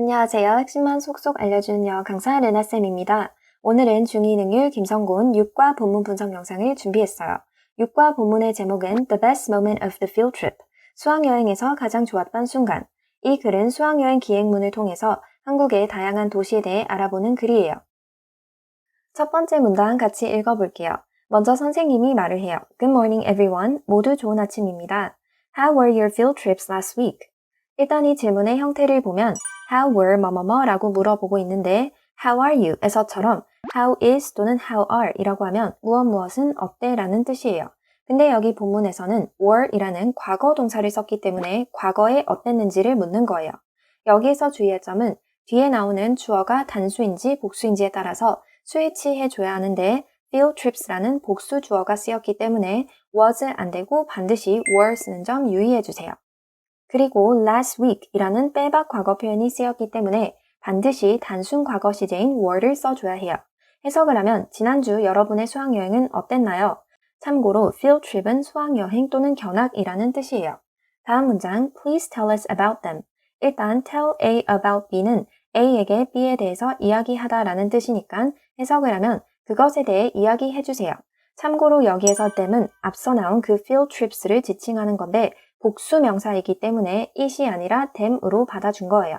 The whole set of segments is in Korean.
안녕하세요. 핵심만 속속 알려주는 영어 강사 레나쌤입니다. 오늘은 중2 능률 김성곤 6과 본문 분석 영상을 준비했어요. 6과 본문의 제목은 The Best Moment of the Field Trip, 수학여행에서 가장 좋았던 순간. 이 글은 수학여행 기획문을 통해서 한국의 다양한 도시에 대해 알아보는 글이에요. 첫 번째 문단 같이 읽어볼게요. 먼저 선생님이 말을 해요. Good morning everyone. 모두 좋은 아침입니다. How were your field trips last week? 일단 이 질문의 형태를 보면 How were 뭐뭐뭐라고 물어보고 있는데 How are you? 에서처럼 How is 또는 How are 이라고 하면 무엇은 어때? 라는 뜻이에요. 근데 여기 본문에서는 were 이라는 과거 동사를 썼기 때문에 과거에 어땠는지를 묻는 거예요. 여기에서 주의할 점은 뒤에 나오는 주어가 단수인지 복수인지에 따라서 스위치해줘야 하는데 field trips라는 복수 주어가 쓰였기 때문에 was 안 되고 반드시 were 쓰는 점 유의해주세요. 그리고 last week 이라는 빼박 과거 표현이 쓰였기 때문에 반드시 단순 과거 시제인 were를 써줘야 해요. 해석을 하면 지난주 여러분의 수학여행은 어땠나요? 참고로 field trip은 수학여행 또는 견학이라는 뜻이에요. 다음 문장 Please tell us about them. 일단 tell A about B는 A에게 B에 대해서 이야기하다 라는 뜻이니까 해석을 하면 그것에 대해 이야기해주세요. 참고로 여기에서 them은 앞서 나온 그 field trips를 지칭하는 건데 복수 명사이기 때문에 it이 아니라 them으로 받아준 거예요.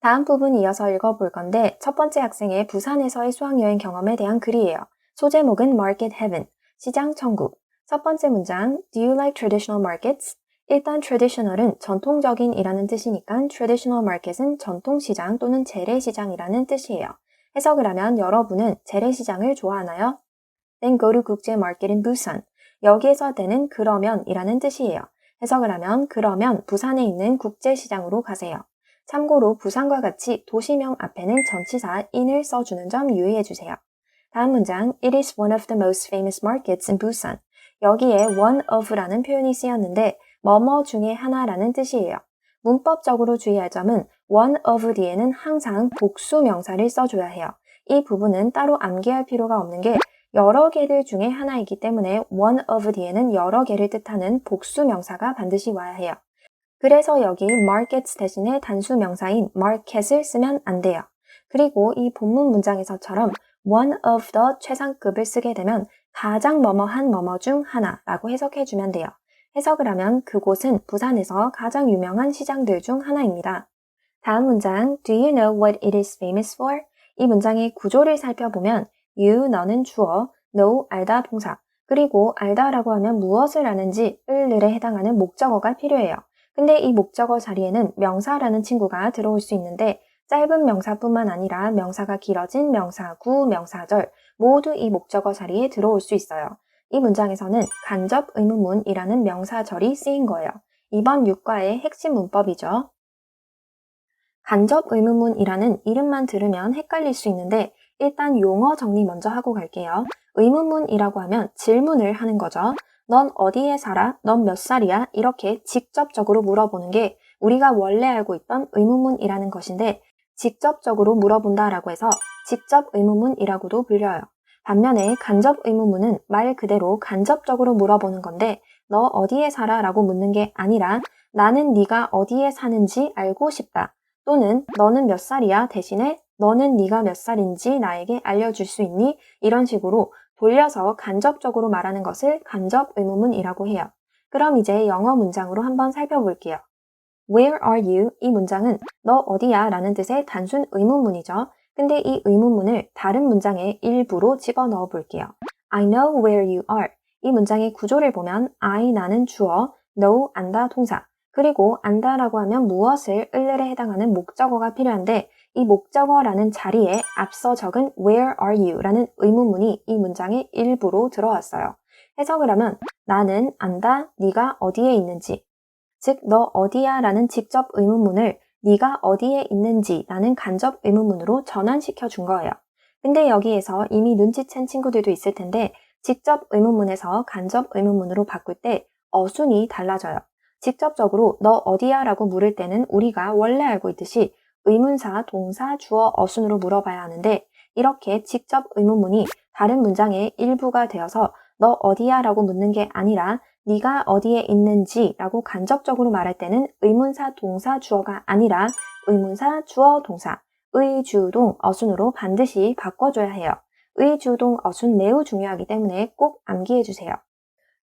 다음 부분 이어서 읽어볼 건데 첫 번째 학생의 부산에서의 수학여행 경험에 대한 글이에요. 소제목은 Market Heaven, 시장 천국. 첫 번째 문장 Do you like traditional markets? 일단 traditional은 전통적인 이라는 뜻이니까 traditional market은 전통시장 또는 재래시장이라는 뜻이에요. 해석을 하면 여러분은 재래시장을 좋아하나요? Then go to 국제 마켓 in Busan. 여기에서 되는 그러면 이라는 뜻이에요. 해석을 하면 그러면 부산에 있는 국제시장으로 가세요. 참고로 부산과 같이 도시명 앞에는 전치사 in을 써주는 점 유의해주세요. 다음 문장 It is one of the most famous markets in Busan. 여기에 one of라는 표현이 쓰였는데 뭐뭐 중에 하나라는 뜻이에요. 문법적으로 주의할 점은 one of 뒤에는 항상 복수 명사를 써줘야 해요. 이 부분은 따로 암기할 필요가 없는 게 여러 개들 중에 하나이기 때문에 one of 뒤에는 여러 개를 뜻하는 복수 명사가 반드시 와야 해요. 그래서 여기 markets 대신에 단수 명사인 market을 쓰면 안 돼요. 그리고 이 본문 문장에서처럼 one of the 최상급을 쓰게 되면 가장 뭐뭐한 뭐뭐 중 하나라고 해석해주면 돼요. 해석을 하면 그곳은 부산에서 가장 유명한 시장들 중 하나입니다. 다음 문장 Do you know what it is famous for? 이 문장의 구조를 살펴보면 you, 너는 주어, know, 알다 동사, 그리고 알다라고 하면 무엇을 아는지 을에 해당하는 목적어가 필요해요. 근데 이 목적어 자리에는 명사라는 친구가 들어올 수 있는데 짧은 명사뿐만 아니라 명사가 길어진 명사구, 명사절 모두 이 목적어 자리에 들어올 수 있어요. 이 문장에서는 간접 의문문이라는 명사절이 쓰인 거예요. 이번 6과의 핵심 문법이죠. 간접 의문문이라는 이름만 들으면 헷갈릴 수 있는데 일단 용어 정리 먼저 하고 갈게요. 의문문이라고 하면 질문을 하는 거죠. 넌 어디에 살아? 넌 몇 살이야? 이렇게 직접적으로 물어보는 게 우리가 원래 알고 있던 의문문이라는 것인데 직접적으로 물어본다라고 해서 직접 의문문이라고도 불려요. 반면에 간접 의문문은 말 그대로 간접적으로 물어보는 건데 너 어디에 살아? 라고 묻는 게 아니라 나는 네가 어디에 사는지 알고 싶다. 또는 너는 몇 살이야? 대신에 너는 네가 몇 살인지 나에게 알려줄 수 있니? 이런 식으로 돌려서 간접적으로 말하는 것을 간접 의문문이라고 해요. 그럼 이제 영어 문장으로 한번 살펴볼게요. Where are you? 이 문장은 너 어디야? 라는 뜻의 단순 의문문이죠. 근데 이 의문문을 다른 문장의 일부로 집어넣어 볼게요. I know where you are. 이 문장의 구조를 보면 I 나는 주어, know 안다 동사, 그리고 안다라고 하면 무엇을 을에 해당하는 목적어가 필요한데 이 목적어라는 자리에 앞서 적은 Where are you? 라는 의문문이 이 문장의 일부로 들어왔어요. 해석을 하면 나는 안다, 네가 어디에 있는지, 즉 너 어디야? 라는 직접 의문문을 네가 어디에 있는지 라는 간접 의문문으로 전환시켜 준 거예요. 근데 여기에서 이미 눈치챈 친구들도 있을 텐데 직접 의문문에서 간접 의문문으로 바꿀 때 어순이 달라져요. 직접적으로 너 어디야? 라고 물을 때는 우리가 원래 알고 있듯이 의문사, 동사, 주어, 어순으로 물어봐야 하는데 이렇게 직접 의문문이 다른 문장의 일부가 되어서 너 어디야? 라고 묻는 게 아니라 네가 어디에 있는지 라고 간접적으로 말할 때는 의문사, 동사, 주어가 아니라 의문사, 주어, 동사, 의주동, 어순으로 반드시 바꿔줘야 해요. 의주동, 어순 매우 중요하기 때문에 꼭 암기해주세요.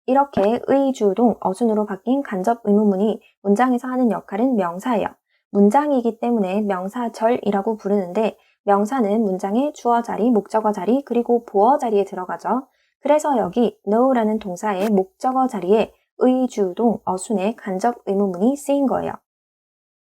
이렇게 의주동, 어순으로 바뀐 간접 의문문이 문장에서 하는 역할은 명사예요. 문장이기 때문에 명사절이라고 부르는데 명사는 문장의 주어 자리, 목적어 자리, 그리고 보어 자리에 들어가죠. 그래서 여기 know라는 동사의 목적어 자리에 의주동, 어순의 간접 의문문이 쓰인 거예요.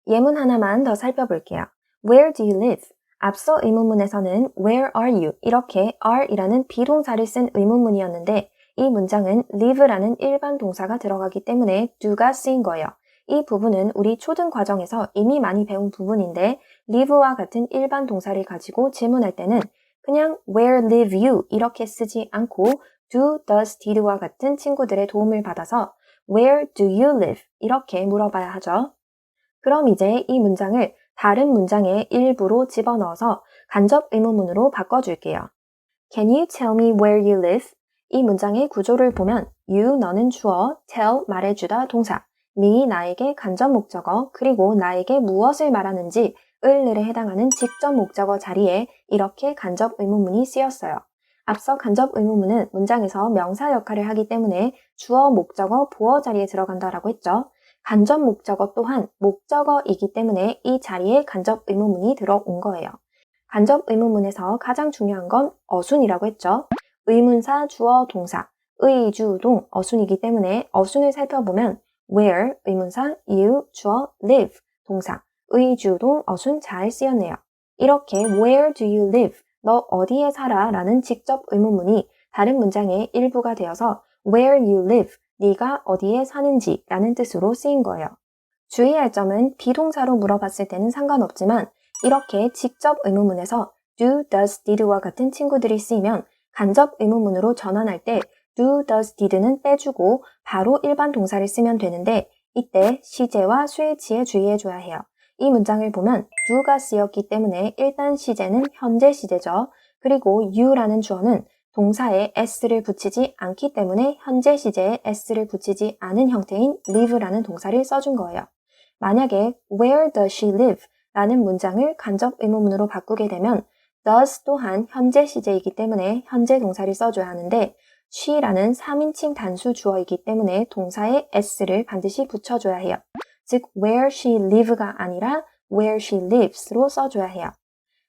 예문 하나만 더 살펴볼게요. Where do you live? 앞서 의문문에서는 Where are you? 이렇게 are이라는 비동사를 쓴 의문문이었는데 이 문장은 live라는 일반 동사가 들어가기 때문에 do가 쓰인 거예요. 이 부분은 우리 초등 과정에서 이미 많이 배운 부분인데 live와 같은 일반 동사를 가지고 질문할 때는 그냥 Where live you? 이렇게 쓰지 않고 do, does, did와 같은 친구들의 도움을 받아서 Where do you live? 이렇게 물어봐야 하죠. 그럼 이제 이 문장을 다른 문장의 일부로 집어넣어서 간접 의문문으로 바꿔줄게요. Can you tell me where you live? 이 문장의 구조를 보면 you, 너는 주어, tell, 말해주다 동사, me, 나에게 간접 목적어, 그리고 나에게 무엇을 말하는지 을에 해당하는 직접 목적어 자리에 이렇게 간접 의문문이 쓰였어요. 앞서 간접 의문문은 문장에서 명사 역할을 하기 때문에 주어, 목적어, 보어 자리에 들어간다라고 했죠. 간접 목적어 또한 목적어이기 때문에 이 자리에 간접 의문문이 들어온 거예요. 간접 의문문에서 가장 중요한 건 어순이라고 했죠. 의문사, 주어, 동사, 의주동, 어순이기 때문에 어순을 살펴보면 where, 의문사, you, 주어, live, 동사, 의주동, 어순 잘 쓰였네요. 이렇게 where do you live? 너 어디에 살아? 라는 직접 의문문이 다른 문장의 일부가 되어서 where you live, 네가 어디에 사는지 라는 뜻으로 쓰인 거예요. 주의할 점은 비동사로 물어봤을 때는 상관없지만 이렇게 직접 의문문에서 do, does, did와 같은 친구들이 쓰이면 간접 의문문으로 전환할 때 do, does, did는 빼주고 바로 일반 동사를 쓰면 되는데 이때 시제와 수일치에 주의해줘야 해요. 이 문장을 보면 do가 쓰였기 때문에 일단 시제는 현재 시제죠. 그리고 you라는 주어는 동사에 s를 붙이지 않기 때문에 현재 시제에 s를 붙이지 않은 형태인 live라는 동사를 써준 거예요. 만약에 where does she live? 라는 문장을 간접 의문문으로 바꾸게 되면 does 또한 현재 시제이기 때문에 현재 동사를 써줘야 하는데 she라는 3인칭 단수 주어이기 때문에 동사에 s를 반드시 붙여줘야 해요. 즉 where she live가 아니라 where she lives로 써줘야 해요.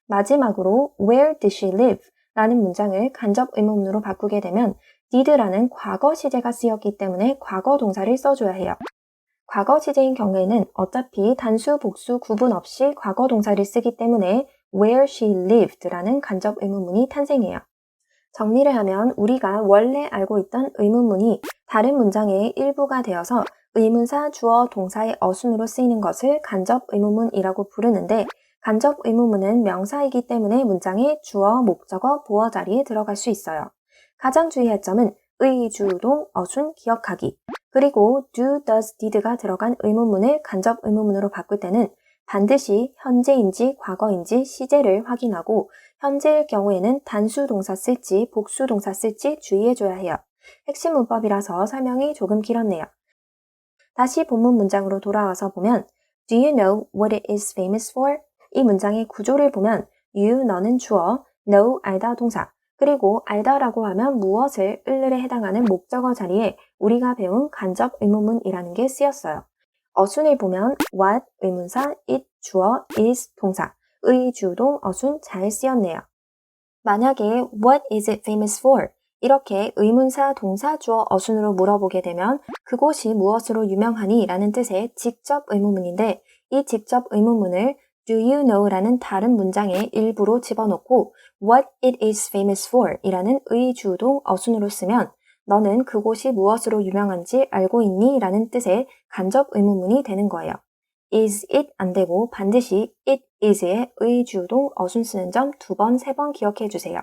마지막으로 where did she live? 라는 문장을 간접 의문문으로 바꾸게 되면 did라는 과거 시제가 쓰였기 때문에 과거 동사를 써줘야 해요. 과거 시제인 경우에는 어차피 단수, 복수 구분 없이 과거 동사를 쓰기 때문에 where she lived라는 간접 의문문이 탄생해요. 정리를 하면 우리가 원래 알고 있던 의문문이 다른 문장의 일부가 되어서 의문사, 주어, 동사의 어순으로 쓰이는 것을 간접 의문문이라고 부르는데 간접 의문문은 명사이기 때문에 문장의 주어, 목적어, 보어 자리에 들어갈 수 있어요. 가장 주의할 점은 의주동, 어순 기억하기. 그리고 do, does, did가 들어간 의문문을 간접 의문문으로 바꿀 때는 반드시 현재인지 과거인지 시제를 확인하고 현재일 경우에는 단수 동사 쓸지 복수 동사 쓸지 주의해줘야 해요. 핵심 문법이라서 설명이 조금 길었네요. 다시 본문 문장으로 돌아와서 보면 Do you know what it is famous for? 이 문장의 구조를 보면 you, 너는 주어, know, 알다 동사, 그리고 알다라고 하면 무엇을 을에 해당하는 목적어 자리에 우리가 배운 간접 의문문이라는 게 쓰였어요. 어순을 보면 what, 의문사, it, 주어, is, 동사, 의주동, 어순 잘 쓰였네요. 만약에 what is it famous for? 이렇게 의문사, 동사, 주어, 어순으로 물어보게 되면 그곳이 무엇으로 유명하니? 라는 뜻의 직접 의문문인데 이 직접 의문문을 Do you know? 라는 다른 문장의 일부로 집어넣고 What it is famous for? 이라는 의주동 어순으로 쓰면 너는 그곳이 무엇으로 유명한지 알고 있니? 라는 뜻의 간접 의문문이 되는 거예요. is it 안 되고 반드시 it is의 의주동 어순 쓰는 점 2번, 3번 기억해 주세요.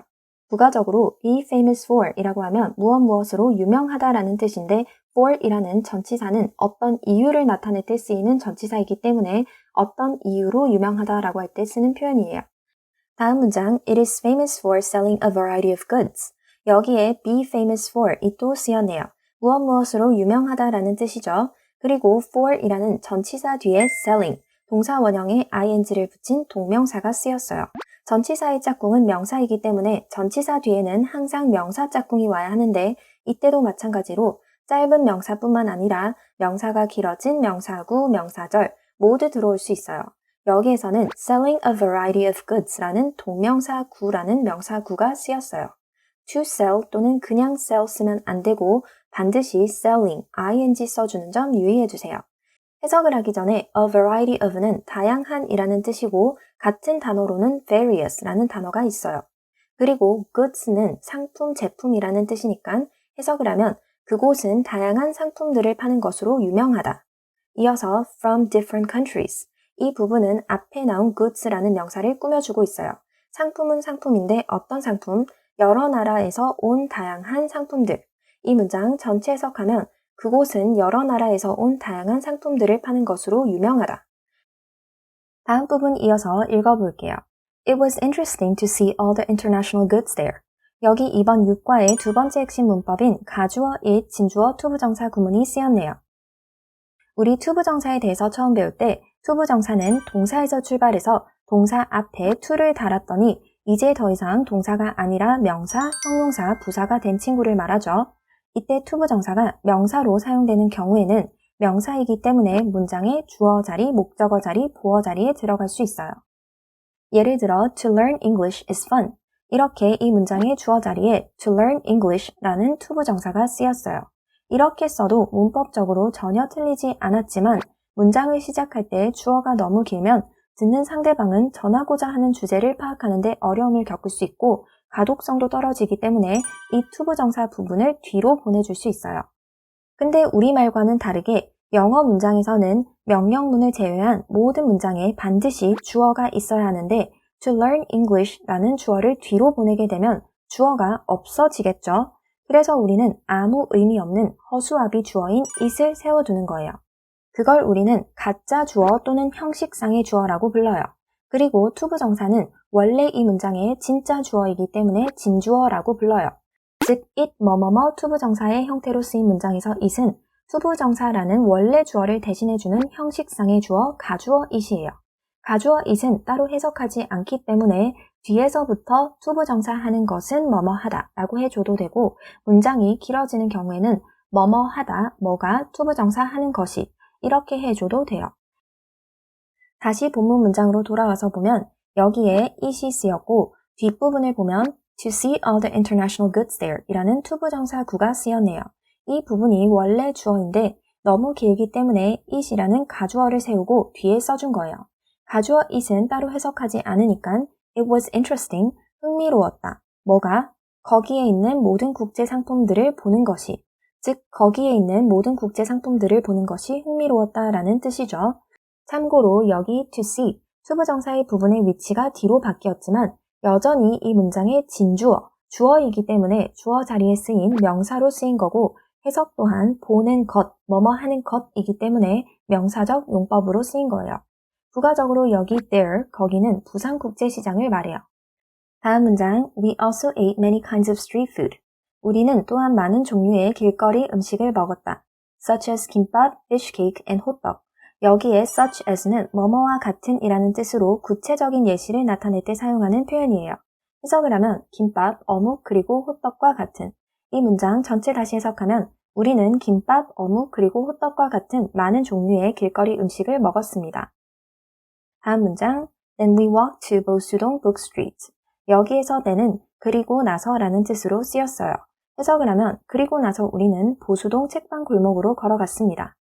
부가적으로 be famous for 이라고 하면 무엇무엇으로 유명하다라는 뜻인데 for 이라는 전치사는 어떤 이유를 나타낼 때 쓰이는 전치사이기 때문에 어떤 이유로 유명하다라고 할 때 쓰는 표현이에요. 다음 문장 It is famous for selling a variety of goods. 여기에 be famous for 이 또 쓰였네요. 무엇무엇으로 유명하다라는 뜻이죠. 그리고 for 이라는 전치사 뒤에 selling, 동사 원형에 ing를 붙인 동명사가 쓰였어요. 전치사의 짝꿍은 명사이기 때문에 전치사 뒤에는 항상 명사 짝꿍이 와야 하는데 이때도 마찬가지로 짧은 명사뿐만 아니라 명사가 길어진 명사구, 명사절 모두 들어올 수 있어요. 여기에서는 selling a variety of goods라는 동명사구라는 명사구가 쓰였어요. to sell 또는 그냥 sell 쓰면 안 되고 반드시 selling, ing 써주는 점 유의해주세요. 해석을 하기 전에 a variety of는 다양한이라는 뜻이고 같은 단어로는 various라는 단어가 있어요. 그리고 goods는 상품, 제품이라는 뜻이니까 해석을 하면 그곳은 다양한 상품들을 파는 것으로 유명하다. 이어서 from different countries. 이 부분은 앞에 나온 goods라는 명사를 꾸며주고 있어요. 상품은 상품인데 어떤 상품? 여러 나라에서 온 다양한 상품들. 이 문장 전체 해석하면 그곳은 여러 나라에서 온 다양한 상품들을 파는 것으로 유명하다. 다음 부분 이어서 읽어볼게요. It was interesting to see all the international goods there. 여기 이번 6과의 두 번째 핵심 문법인 가주어 it, 진주어 투부정사 구문이 쓰였네요. 우리 투부정사에 대해서 처음 배울 때 투부정사는 동사에서 출발해서 동사 앞에 to를 달았더니 이제 더 이상 동사가 아니라 명사, 형용사, 부사가 된 친구를 말하죠. 이때 투부정사가 명사로 사용되는 경우에는 명사이기 때문에 문장의 주어 자리, 목적어 자리, 보어 자리에 들어갈 수 있어요. 예를 들어 to learn English is fun. 이렇게 이 문장의 주어 자리에 to learn English라는 투부정사가 쓰였어요. 이렇게 써도 문법적으로 전혀 틀리지 않았지만 문장을 시작할 때 주어가 너무 길면 듣는 상대방은 전하고자 하는 주제를 파악하는 데 어려움을 겪을 수 있고 가독성도 떨어지기 때문에 이 투부정사 부분을 뒤로 보내줄 수 있어요. 근데 우리말과는 다르게 영어 문장에서는 명령문을 제외한 모든 문장에 반드시 주어가 있어야 하는데 to learn English라는 주어를 뒤로 보내게 되면 주어가 없어지겠죠. 그래서 우리는 아무 의미 없는 허수아비 주어인 it을 세워두는 거예요. 그걸 우리는 가짜 주어 또는 형식상의 주어라고 불러요. 그리고 투부정사는 원래 이 문장의 진짜 주어이기 때문에 진주어라고 불러요. 즉, it 뭐뭐뭐 투부정사의 형태로 쓰인 문장에서 it은 투부정사라는 원래 주어를 대신해주는 형식상의 주어 가주어 it이에요. 가주어 it은 따로 해석하지 않기 때문에 뒤에서부터 투부정사 하는 것은 뭐뭐 하다 라고 해줘도 되고 문장이 길어지는 경우에는 뭐뭐 하다, 뭐가 투부정사 하는 것이 이렇게 해줘도 돼요. 다시 본문 문장으로 돌아와서 보면 여기에 it이 쓰였고 뒷부분을 보면 to see all the international goods there 이라는 투부정사 구가 쓰였네요. 이 부분이 원래 주어인데 너무 길기 때문에 it이라는 가주어를 세우고 뒤에 써준 거예요. 가주어 it은 따로 해석하지 않으니까 it was interesting, 흥미로웠다. 뭐가? 거기에 있는 모든 국제 상품들을 보는 것이. 즉, 거기에 있는 모든 국제 상품들을 보는 것이 흥미로웠다라는 뜻이죠. 참고로 여기 to see, 투부정사의 부분의 위치가 뒤로 바뀌었지만 여전히 이 문장의 진주어, 주어이기 때문에 주어 자리에 쓰인 명사로 쓰인 거고 해석 또한 보는 것, 뭐뭐 하는 것이기 때문에 명사적 용법으로 쓰인 거예요. 부가적으로 여기 there, 거기는 부산국제시장을 말해요. 다음 문장, We also ate many kinds of street food. 우리는 또한 많은 종류의 길거리 음식을 먹었다. Such as 김밥, fish cake, and hotdog. 여기에 such as는 뭐뭐와 같은 이라는 뜻으로 구체적인 예시를 나타낼 때 사용하는 표현이에요. 해석을 하면 김밥, 어묵, 그리고 호떡과 같은. 이 문장 전체 다시 해석하면 우리는 김밥, 어묵, 그리고 호떡과 같은 많은 종류의 길거리 음식을 먹었습니다. 다음 문장, Then we walked to 보수동 Book Street. 여기에서 then은 그리고 나서라는 뜻으로 쓰였어요. 해석을 하면 그리고 나서 우리는 보수동 책방 골목으로 걸어갔습니다.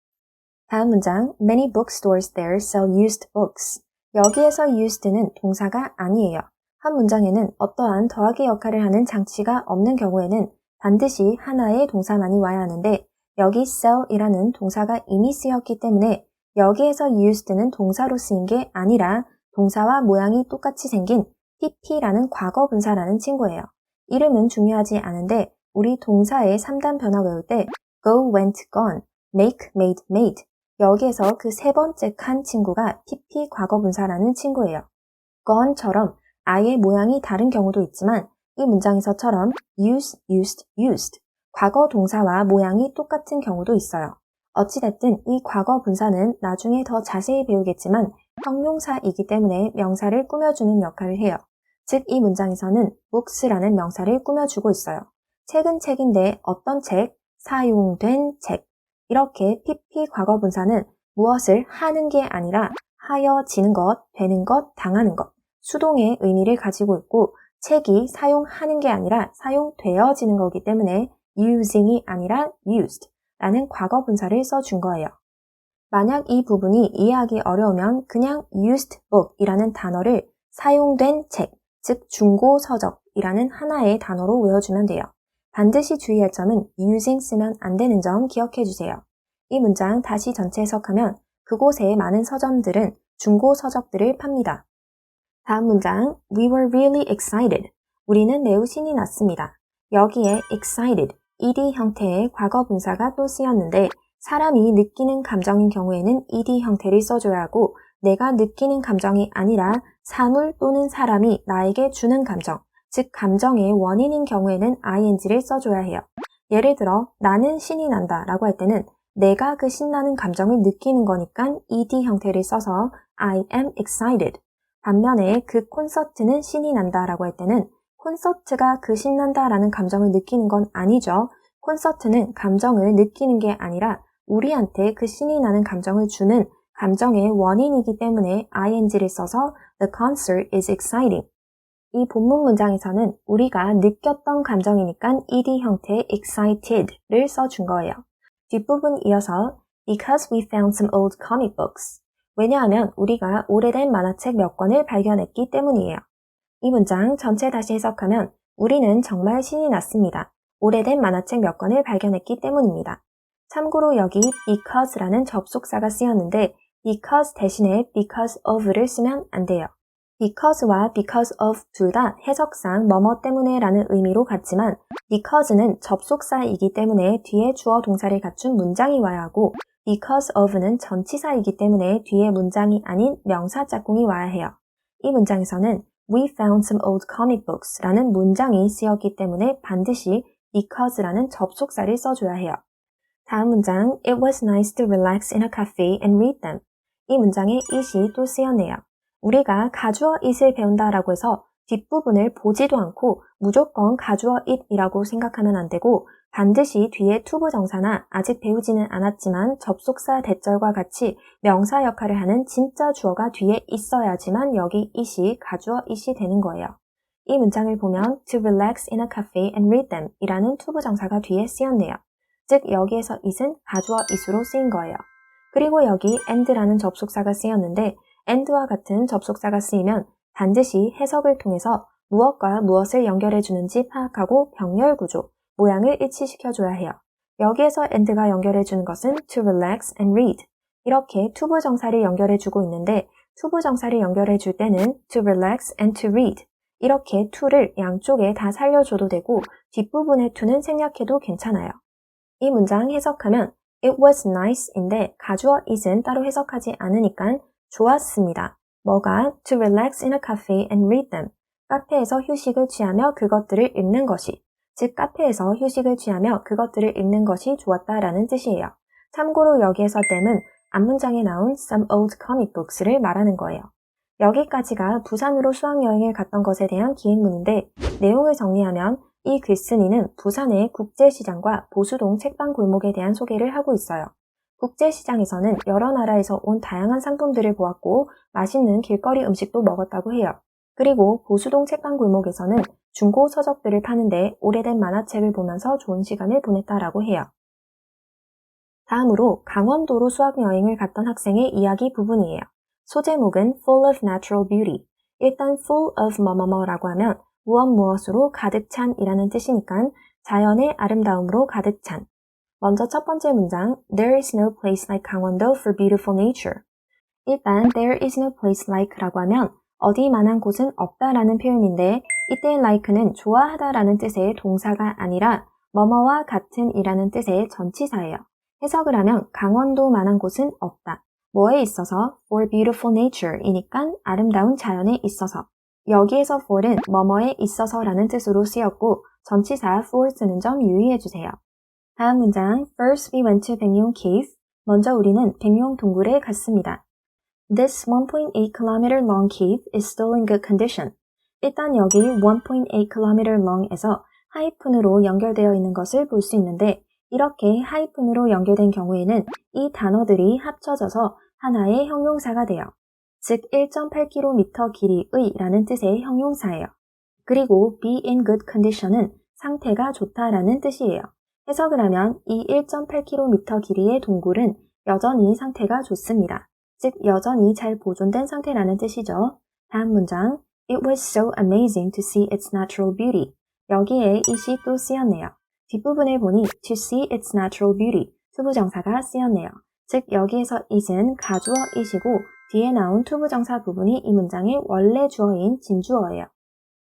다음 문장, Many bookstores there sell used books. 여기에서 used는 동사가 아니에요. 한 문장에는 어떠한 더하기 역할을 하는 장치가 없는 경우에는 반드시 하나의 동사만이 와야 하는데 여기 sell이라는 동사가 이미 쓰였기 때문에 여기에서 used는 동사로 쓰인 게 아니라 동사와 모양이 똑같이 생긴 pp라는 과거 분사라는 친구예요. 이름은 중요하지 않은데 우리 동사의 3단 변화 외울 때 go, went, gone, make, made, made 여기에서 그 세 번째 칸 친구가 pp 과거 분사라는 친구예요. gone처럼 아예 모양이 다른 경우도 있지만 이 문장에서처럼 use, used, used 과거 동사와 모양이 똑같은 경우도 있어요. 어찌됐든 이 과거 분사는 나중에 더 자세히 배우겠지만 형용사이기 때문에 명사를 꾸며주는 역할을 해요. 즉, 이 문장에서는 books라는 명사를 꾸며주고 있어요. 책은 책인데 어떤 책? 사용된 책. 이렇게 PP 과거분사는 무엇을 하는 게 아니라 하여지는 것, 되는 것, 당하는 것, 수동의 의미를 가지고 있고 책이 사용하는 게 아니라 사용되어지는 거기 때문에 using이 아니라 used 라는 과거분사를 써준 거예요. 만약 이 부분이 이해하기 어려우면 그냥 used book 이라는 단어를 사용된 책, 즉 중고서적이라는 하나의 단어로 외워주면 돼요. 반드시 주의할 점은 using 쓰면 안 되는 점 기억해 주세요. 이 문장 다시 전체 해석하면 그곳의 많은 서점들은 중고서적들을 팝니다. 다음 문장, We were really excited. 우리는 매우 신이 났습니다. 여기에 excited, ed 형태의 과거 분사가 또 쓰였는데 사람이 느끼는 감정인 경우에는 ed 형태를 써줘야 하고 내가 느끼는 감정이 아니라 사물 또는 사람이 나에게 주는 감정, 즉 감정의 원인인 경우에는 ing를 써줘야 해요. 예를 들어 나는 신이 난다 라고 할 때는 내가 그 신나는 감정을 느끼는 거니까 ed 형태를 써서 I am excited. 반면에 그 콘서트는 신이 난다 라고 할 때는 콘서트가 그 신난다 라는 감정을 느끼는 건 아니죠. 콘서트는 감정을 느끼는 게 아니라 우리한테 그 신이 나는 감정을 주는 감정의 원인이기 때문에 ing를 써서 The concert is exciting. 이 본문 문장에서는 우리가 느꼈던 감정이니까 ed 형태의 excited를 써준 거예요. 뒷부분 이어서 Because we found some old comic books. 왜냐하면 우리가 오래된 만화책 몇 권을 발견했기 때문이에요. 이 문장 전체 다시 해석하면 우리는 정말 신이 났습니다. 오래된 만화책 몇 권을 발견했기 때문입니다. 참고로 여기 because라는 접속사가 쓰였는데 because 대신에 because of를 쓰면 안 돼요. because와 because of 둘 다 해석상 뭐뭐 때문에 라는 의미로 같지만 because는 접속사이기 때문에 뒤에 주어 동사를 갖춘 문장이 와야 하고 because of는 전치사이기 때문에 뒤에 문장이 아닌 명사 짝꿍이 와야 해요. 이 문장에서는 We found some old comic books 라는 문장이 쓰였기 때문에 반드시 because라는 접속사를 써줘야 해요. 다음 문장 It was nice to relax in a cafe and read them. 이 문장에 it이 또 쓰였네요. 우리가 가주어 it을 배운다라고 해서 뒷부분을 보지도 않고 무조건 가주어 it이라고 생각하면 안 되고 반드시 뒤에 투부정사나 아직 배우지는 않았지만 접속사 대절과 같이 명사 역할을 하는 진짜 주어가 뒤에 있어야지만 여기 it이 가주어 it이 되는 거예요. 이 문장을 보면 to relax in a cafe and read them 이라는 투부정사가 뒤에 쓰였네요. 즉 여기에서 it은 가주어 it으로 쓰인 거예요. 그리고 여기 and라는 접속사가 쓰였는데 and와 같은 접속사가 쓰이면 반드시 해석을 통해서 무엇과 무엇을 연결해 주는지 파악하고 병렬 구조, 모양을 일치시켜줘야 해요. 여기에서 and가 연결해 주는 것은 to relax and read. 이렇게 투부정사를 연결해 주고 있는데 투부정사를 연결해 줄 때는 to relax and to read. 이렇게 to를 양쪽에 다 살려줘도 되고 뒷부분의 to는 생략해도 괜찮아요. 이 문장 해석하면 It was nice인데 가주어 is은 따로 해석하지 않으니까 좋았습니다. 뭐가? To relax in a cafe and read them. 카페에서 휴식을 취하며 그것들을 읽는 것이. 즉 카페에서 휴식을 취하며 그것들을 읽는 것이 좋았다라는 뜻이에요. 참고로 여기에서 them은 앞문장에 나온 some old comic books를 말하는 거예요. 여기까지가 부산으로 수학여행을 갔던 것에 대한 기획문인데 내용을 정리하면 이 글쓴이는 부산의 국제시장과 보수동 책방 골목에 대한 소개를 하고 있어요. 국제시장에서는 여러 나라에서 온 다양한 상품들을 보았고 맛있는 길거리 음식도 먹었다고 해요. 그리고 보수동 책방 골목에서는 중고 서적들을 파는데 오래된 만화책을 보면서 좋은 시간을 보냈다라고 해요. 다음으로 강원도로 수학여행을 갔던 학생의 이야기 부분이에요. 소제목은 Full of Natural Beauty. 일단 Full of 뭐뭐뭐라고 하면 무엇으로 가득 찬이라는 뜻이니까 자연의 아름다움으로 가득 찬. 먼저 첫 번째 문장 There is no place like 강원도 for beautiful nature. 일단 There is no place like라고 하면 어디만한 곳은 없다라는 표현인데 이때 like는 좋아하다라는 뜻의 동사가 아니라 뭐뭐와 같은 이라는 뜻의 전치사예요. 해석을 하면 강원도만한 곳은 없다. 뭐에 있어서? for beautiful nature 이니까 아름다운 자연에 있어서. 여기에서 for는 뭐뭐에 있어서라는 뜻으로 쓰였고 전치사 for 쓰는 점 유의해주세요. 다음 문장 First we went to 백룡 cave. 먼저 우리는 백룡 동굴에 갔습니다. This 1.8 km long cave is still in good condition. 일단 여기 1.8 km long에서 하이픈으로 연결되어 있는 것을 볼 수 있는데 이렇게 하이픈으로 연결된 경우에는 이 단어들이 합쳐져서 하나의 형용사가 돼요. 즉 1.8km 길이의 라는 뜻의 형용사예요. 그리고 be in good condition은 상태가 좋다라는 뜻이에요. 해석을 하면 이 1.8km 길이의 동굴은 여전히 상태가 좋습니다. 즉 여전히 잘 보존된 상태라는 뜻이죠. 다음 문장 It was so amazing to see its natural beauty. 여기에 it이 또 쓰였네요. 뒷부분을 보니 to see its natural beauty, 투부정사가 쓰였네요. 즉 여기에서 it은 가주어 it이고 뒤에 나온 투부정사 부분이 이 문장의 원래 주어인 진주어예요.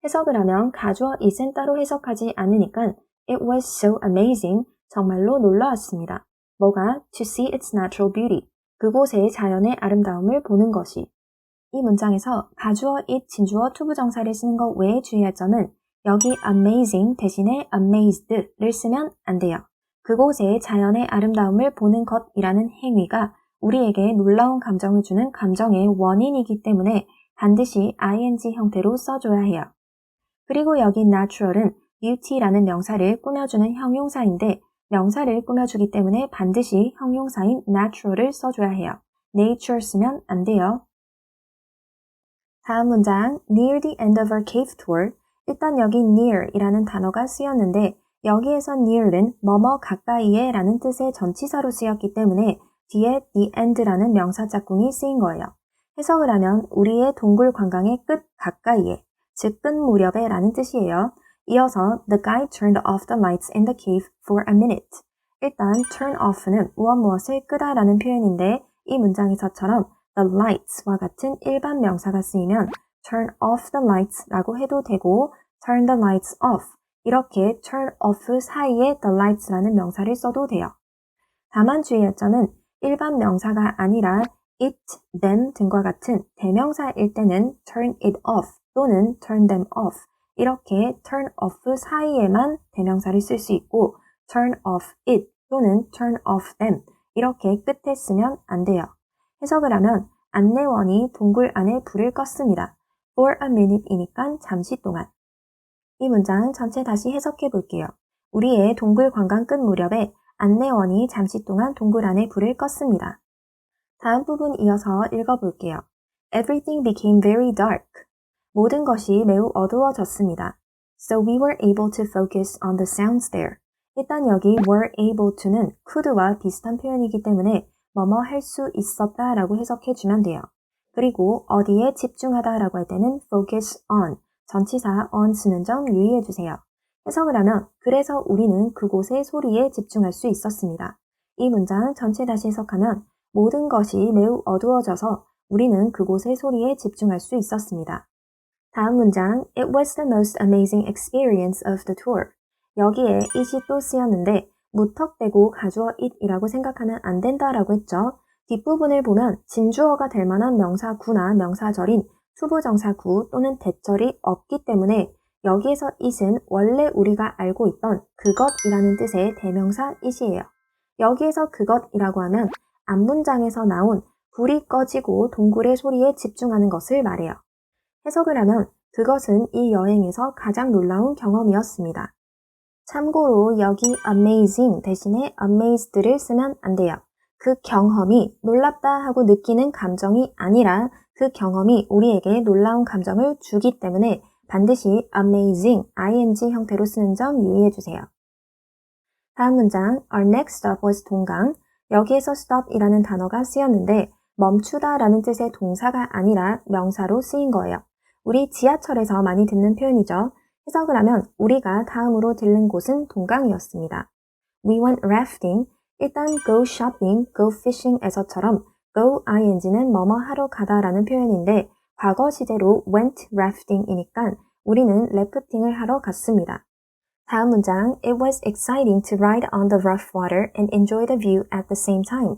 해석을 하면 가주어 it은 따로 해석하지 않으니까 It was so amazing, 정말로 놀라웠습니다. 뭐가? To see its natural beauty, 그곳의 자연의 아름다움을 보는 것이. 이 문장에서 가주어 it, 진주어, 투부정사를 쓰는 것 외에 주의할 점은 여기 amazing 대신에 amazed를 쓰면 안 돼요. 그곳의 자연의 아름다움을 보는 것이라는 행위가 우리에게 놀라운 감정을 주는 감정의 원인이기 때문에 반드시 ing 형태로 써줘야 해요. 그리고 여기 natural은 beauty라는 명사를 꾸며주는 형용사인데 명사를 꾸며주기 때문에 반드시 형용사인 natural을 써줘야 해요. nature 쓰면 안 돼요. 다음 문장, near the end of our cave tour. 일단 여기 near 이라는 단어가 쓰였는데 여기에서 near는 뭐뭐 가까이에 라는 뜻의 전치사로 쓰였기 때문에 뒤에 the end라는 명사 짝꿍이 쓰인 거예요. 해석을 하면 우리의 동굴 관광의 끝 가까이에, 즉 끝 무렵에 라는 뜻이에요. 이어서 the guide turned off the lights in the cave for a minute. 일단 turn off는 무엇을 끄다 라는 표현인데 이 문장에서처럼 the lights와 같은 일반 명사가 쓰이면 turn off the lights 라고 해도 되고 turn the lights off 이렇게 turn off 사이에 the lights 라는 명사를 써도 돼요. 다만 주의할 점은 일반 명사가 아니라 it, them 등과 같은 대명사일 때는 turn it off 또는 turn them off 이렇게 turn off 사이에만 대명사를 쓸 수 있고 turn off it 또는 turn off them 이렇게 끝에 쓰면 안 돼요. 해석을 하면 안내원이 동굴 안에 불을 껐습니다. for a minute이니까 잠시 동안. 이 문장 전체 다시 해석해 볼게요. 우리의 동굴 관광 끝 무렵에 안내원이 잠시 동안 동굴 안에 불을 껐습니다. 다음 부분 이어서 읽어볼게요. Everything became very dark. 모든 것이 매우 어두워졌습니다. So we were able to focus on the sounds there. 일단 여기 were able to는 could와 비슷한 표현이기 때문에 뭐뭐 할 수 있었다 라고 해석해 주면 돼요. 그리고 어디에 집중하다 라고 할 때는 focus on, 전치사 on 쓰는 점 유의해 주세요. 해석을 하면 그래서 우리는 그곳의 소리에 집중할 수 있었습니다. 이 문장 전체 다시 해석하면 모든 것이 매우 어두워져서 우리는 그곳의 소리에 집중할 수 있었습니다. 다음 문장 It was the most amazing experience of the tour. 여기에 it이 또 쓰였는데 무턱대고 가주어 it이라고 생각하면 안 된다라고 했죠. 뒷부분을 보면 진주어가 될 만한 명사구나 명사절인 투부정사구 또는 대절이 없기 때문에 여기에서 it은 원래 우리가 알고 있던 그것이라는 뜻의 대명사 it이에요. 여기에서 그것이라고 하면 앞문장에서 나온 불이 꺼지고 동굴의 소리에 집중하는 것을 말해요. 해석을 하면 그것은 이 여행에서 가장 놀라운 경험이었습니다. 참고로 여기 amazing 대신에 amazed를 쓰면 안 돼요. 그 경험이 놀랍다 하고 느끼는 감정이 아니라 그 경험이 우리에게 놀라운 감정을 주기 때문에 반드시 amazing, ing 형태로 쓰는 점 유의해 주세요. 다음 문장, our next stop was 동강. 여기에서 stop이라는 단어가 쓰였는데 멈추다 라는 뜻의 동사가 아니라 명사로 쓰인 거예요. 우리 지하철에서 많이 듣는 표현이죠. 해석을 하면 우리가 다음으로 들른 곳은 동강이었습니다. We went rafting. 일단 go shopping, go fishing에서처럼 go ing는 뭐뭐 하러 가다 라는 표현인데 과거 시제로 went rafting이니까 우리는 래프팅을 하러 갔습니다. 다음 문장 It was exciting to ride on the rough water and enjoy the view at the same time.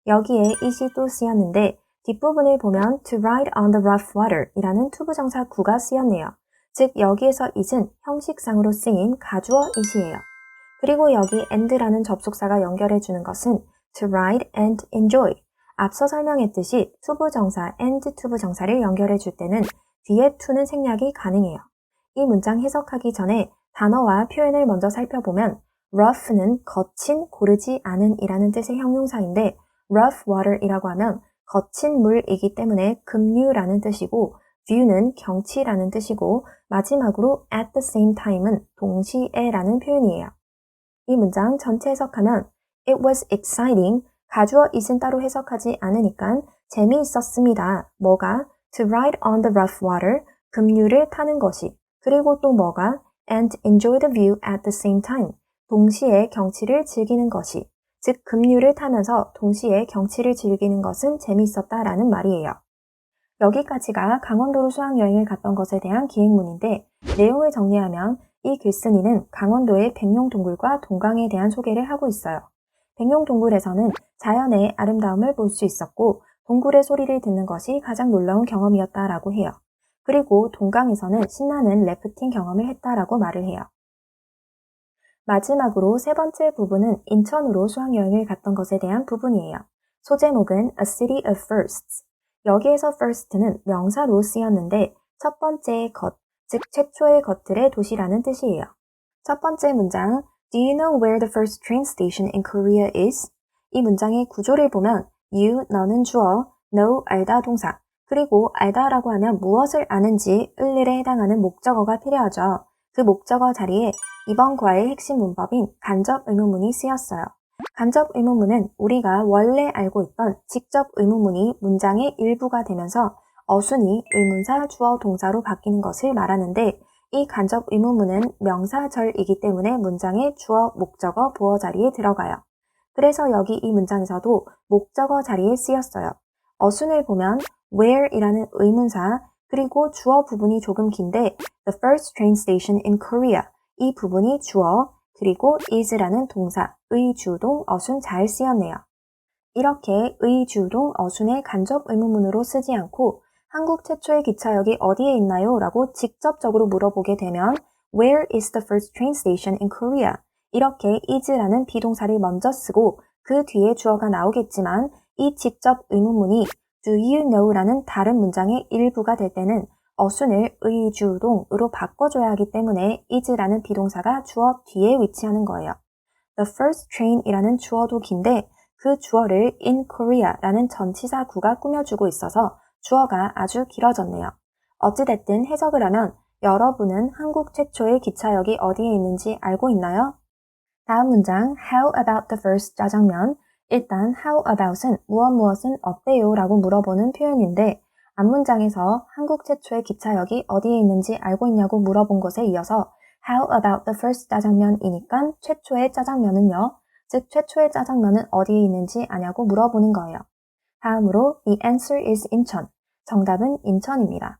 여기에 it이 또 쓰였는데 뒷부분을 보면 to ride on the rough water 이라는 투부정사 구가 쓰였네요. 즉 여기에서 it은 형식상으로 쓰인 가주어 it이에요. 그리고 여기 and라는 접속사가 연결해주는 것은 to ride and enjoy. 앞서 설명했듯이 투부정사 and 투부정사를 연결해 줄 때는 뒤에 to는 생략이 가능해요. 이 문장 해석하기 전에 단어와 표현을 먼저 살펴보면 rough는 거친, 고르지 않은 이라는 뜻의 형용사인데 rough water이라고 하면 거친 물이기 때문에 급류라는 뜻이고 view는 경치라는 뜻이고 마지막으로 at the same time은 동시에라는 표현이에요. 이 문장 전체 해석하면 It was exciting. 가주어 it은 따로 해석하지 않으니까 재미있었습니다. 뭐가? To ride on the rough water. 급류를 타는 것이. 그리고 또 뭐가? And enjoy the view at the same time. 동시에 경치를 즐기는 것이. 즉 급류를 타면서 동시에 경치를 즐기는 것은 재미있었다라는 말이에요. 여기까지가 강원도로 수학여행을 갔던 것에 대한 기획문인데 내용을 정리하면 이 글쓴이는 강원도의 백룡동굴과 동강에 대한 소개를 하고 있어요. 백룡동굴에서는 자연의 아름다움을 볼 수 있었고 동굴의 소리를 듣는 것이 가장 놀라운 경험이었다라고 해요. 그리고 동강에서는 신나는 래프팅 경험을 했다라고 말을 해요. 마지막으로 세 번째 부분은 인천으로 수학여행을 갔던 것에 대한 부분이에요. 소제목은 A City of Firsts. 여기에서 first는 명사로 쓰였는데 첫 번째의 것, 즉 최초의 것들의 도시라는 뜻이에요. 첫 번째 문장 Do you know where the first train station in Korea is? 이 문장의 구조를 보면 you, 너는 주어, know, 알다 동사, 그리고 알다라고 하면 무엇을 아는지 을일에 해당하는 목적어가 필요하죠. 그 목적어 자리에 이번 과의 핵심 문법인 간접 의문문이 쓰였어요. 간접 의문문은 우리가 원래 알고 있던 직접 의문문이 문장의 일부가 되면서 어순이 의문사, 주어, 동사로 바뀌는 것을 말하는데 이 간접 의문문은 명사절이기 때문에 문장의 주어, 목적어, 보어 자리에 들어가요. 그래서 여기 이 문장에서도 목적어 자리에 쓰였어요. 어순을 보면 where이라는 의문사, 그리고 주어 부분이 조금 긴데 the first train station in Korea 이 부분이 주어, 그리고 is라는 동사, 의주동, 어순 잘 쓰였네요. 이렇게 의주동, 어순의 간접 의문문으로 쓰지 않고 한국 최초의 기차역이 어디에 있나요? 라고 직접적으로 물어보게 되면 Where is the first train station in Korea? 이렇게 is라는 비동사를 먼저 쓰고 그 뒤에 주어가 나오겠지만 이 직접 의문문이 Do you know? 라는 다른 문장의 일부가 될 때는 어순을 의주동으로 바꿔줘야 하기 때문에 is라는 비동사가 주어 뒤에 위치하는 거예요. The first train 이라는 주어도 긴데 그 주어를 in Korea 라는 전치사구가 꾸며주고 있어서 주어가 아주 길어졌네요. 어찌됐든 해석을 하면 여러분은 한국 최초의 기차역이 어디에 있는지 알고 있나요? 다음 문장 How about the first 짜장면? 일단 how about은 무엇은 어때요? 라고 물어보는 표현인데 앞문장에서 한국 최초의 기차역이 어디에 있는지 알고 있냐고 물어본 것에 이어서 How about the first 짜장면이니까 최초의 짜장면은요? 즉 최초의 짜장면은 어디에 있는지 아냐고 물어보는 거예요. 다음으로 The answer is 인천. 정답은 인천입니다.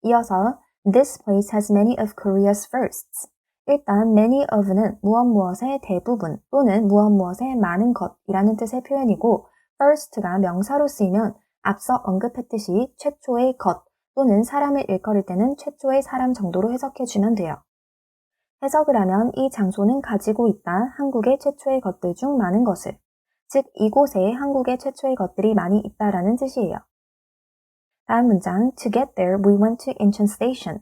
이어서 This place has many of Korea's firsts. 일단 many of는 무엇의 대부분 또는 무엇의 많은 것이라는 뜻의 표현이고 first가 명사로 쓰이면 앞서 언급했듯이 최초의 것 또는 사람을 일컬을 때는 최초의 사람 정도로 해석해주면 돼요. 해석을 하면 이 장소는 가지고 있다 한국의 최초의 것들 중 많은 것을, 즉 이곳에 한국의 최초의 것들이 많이 있다라는 뜻이에요. 다음 문장 To get there, we went to Incheon Station.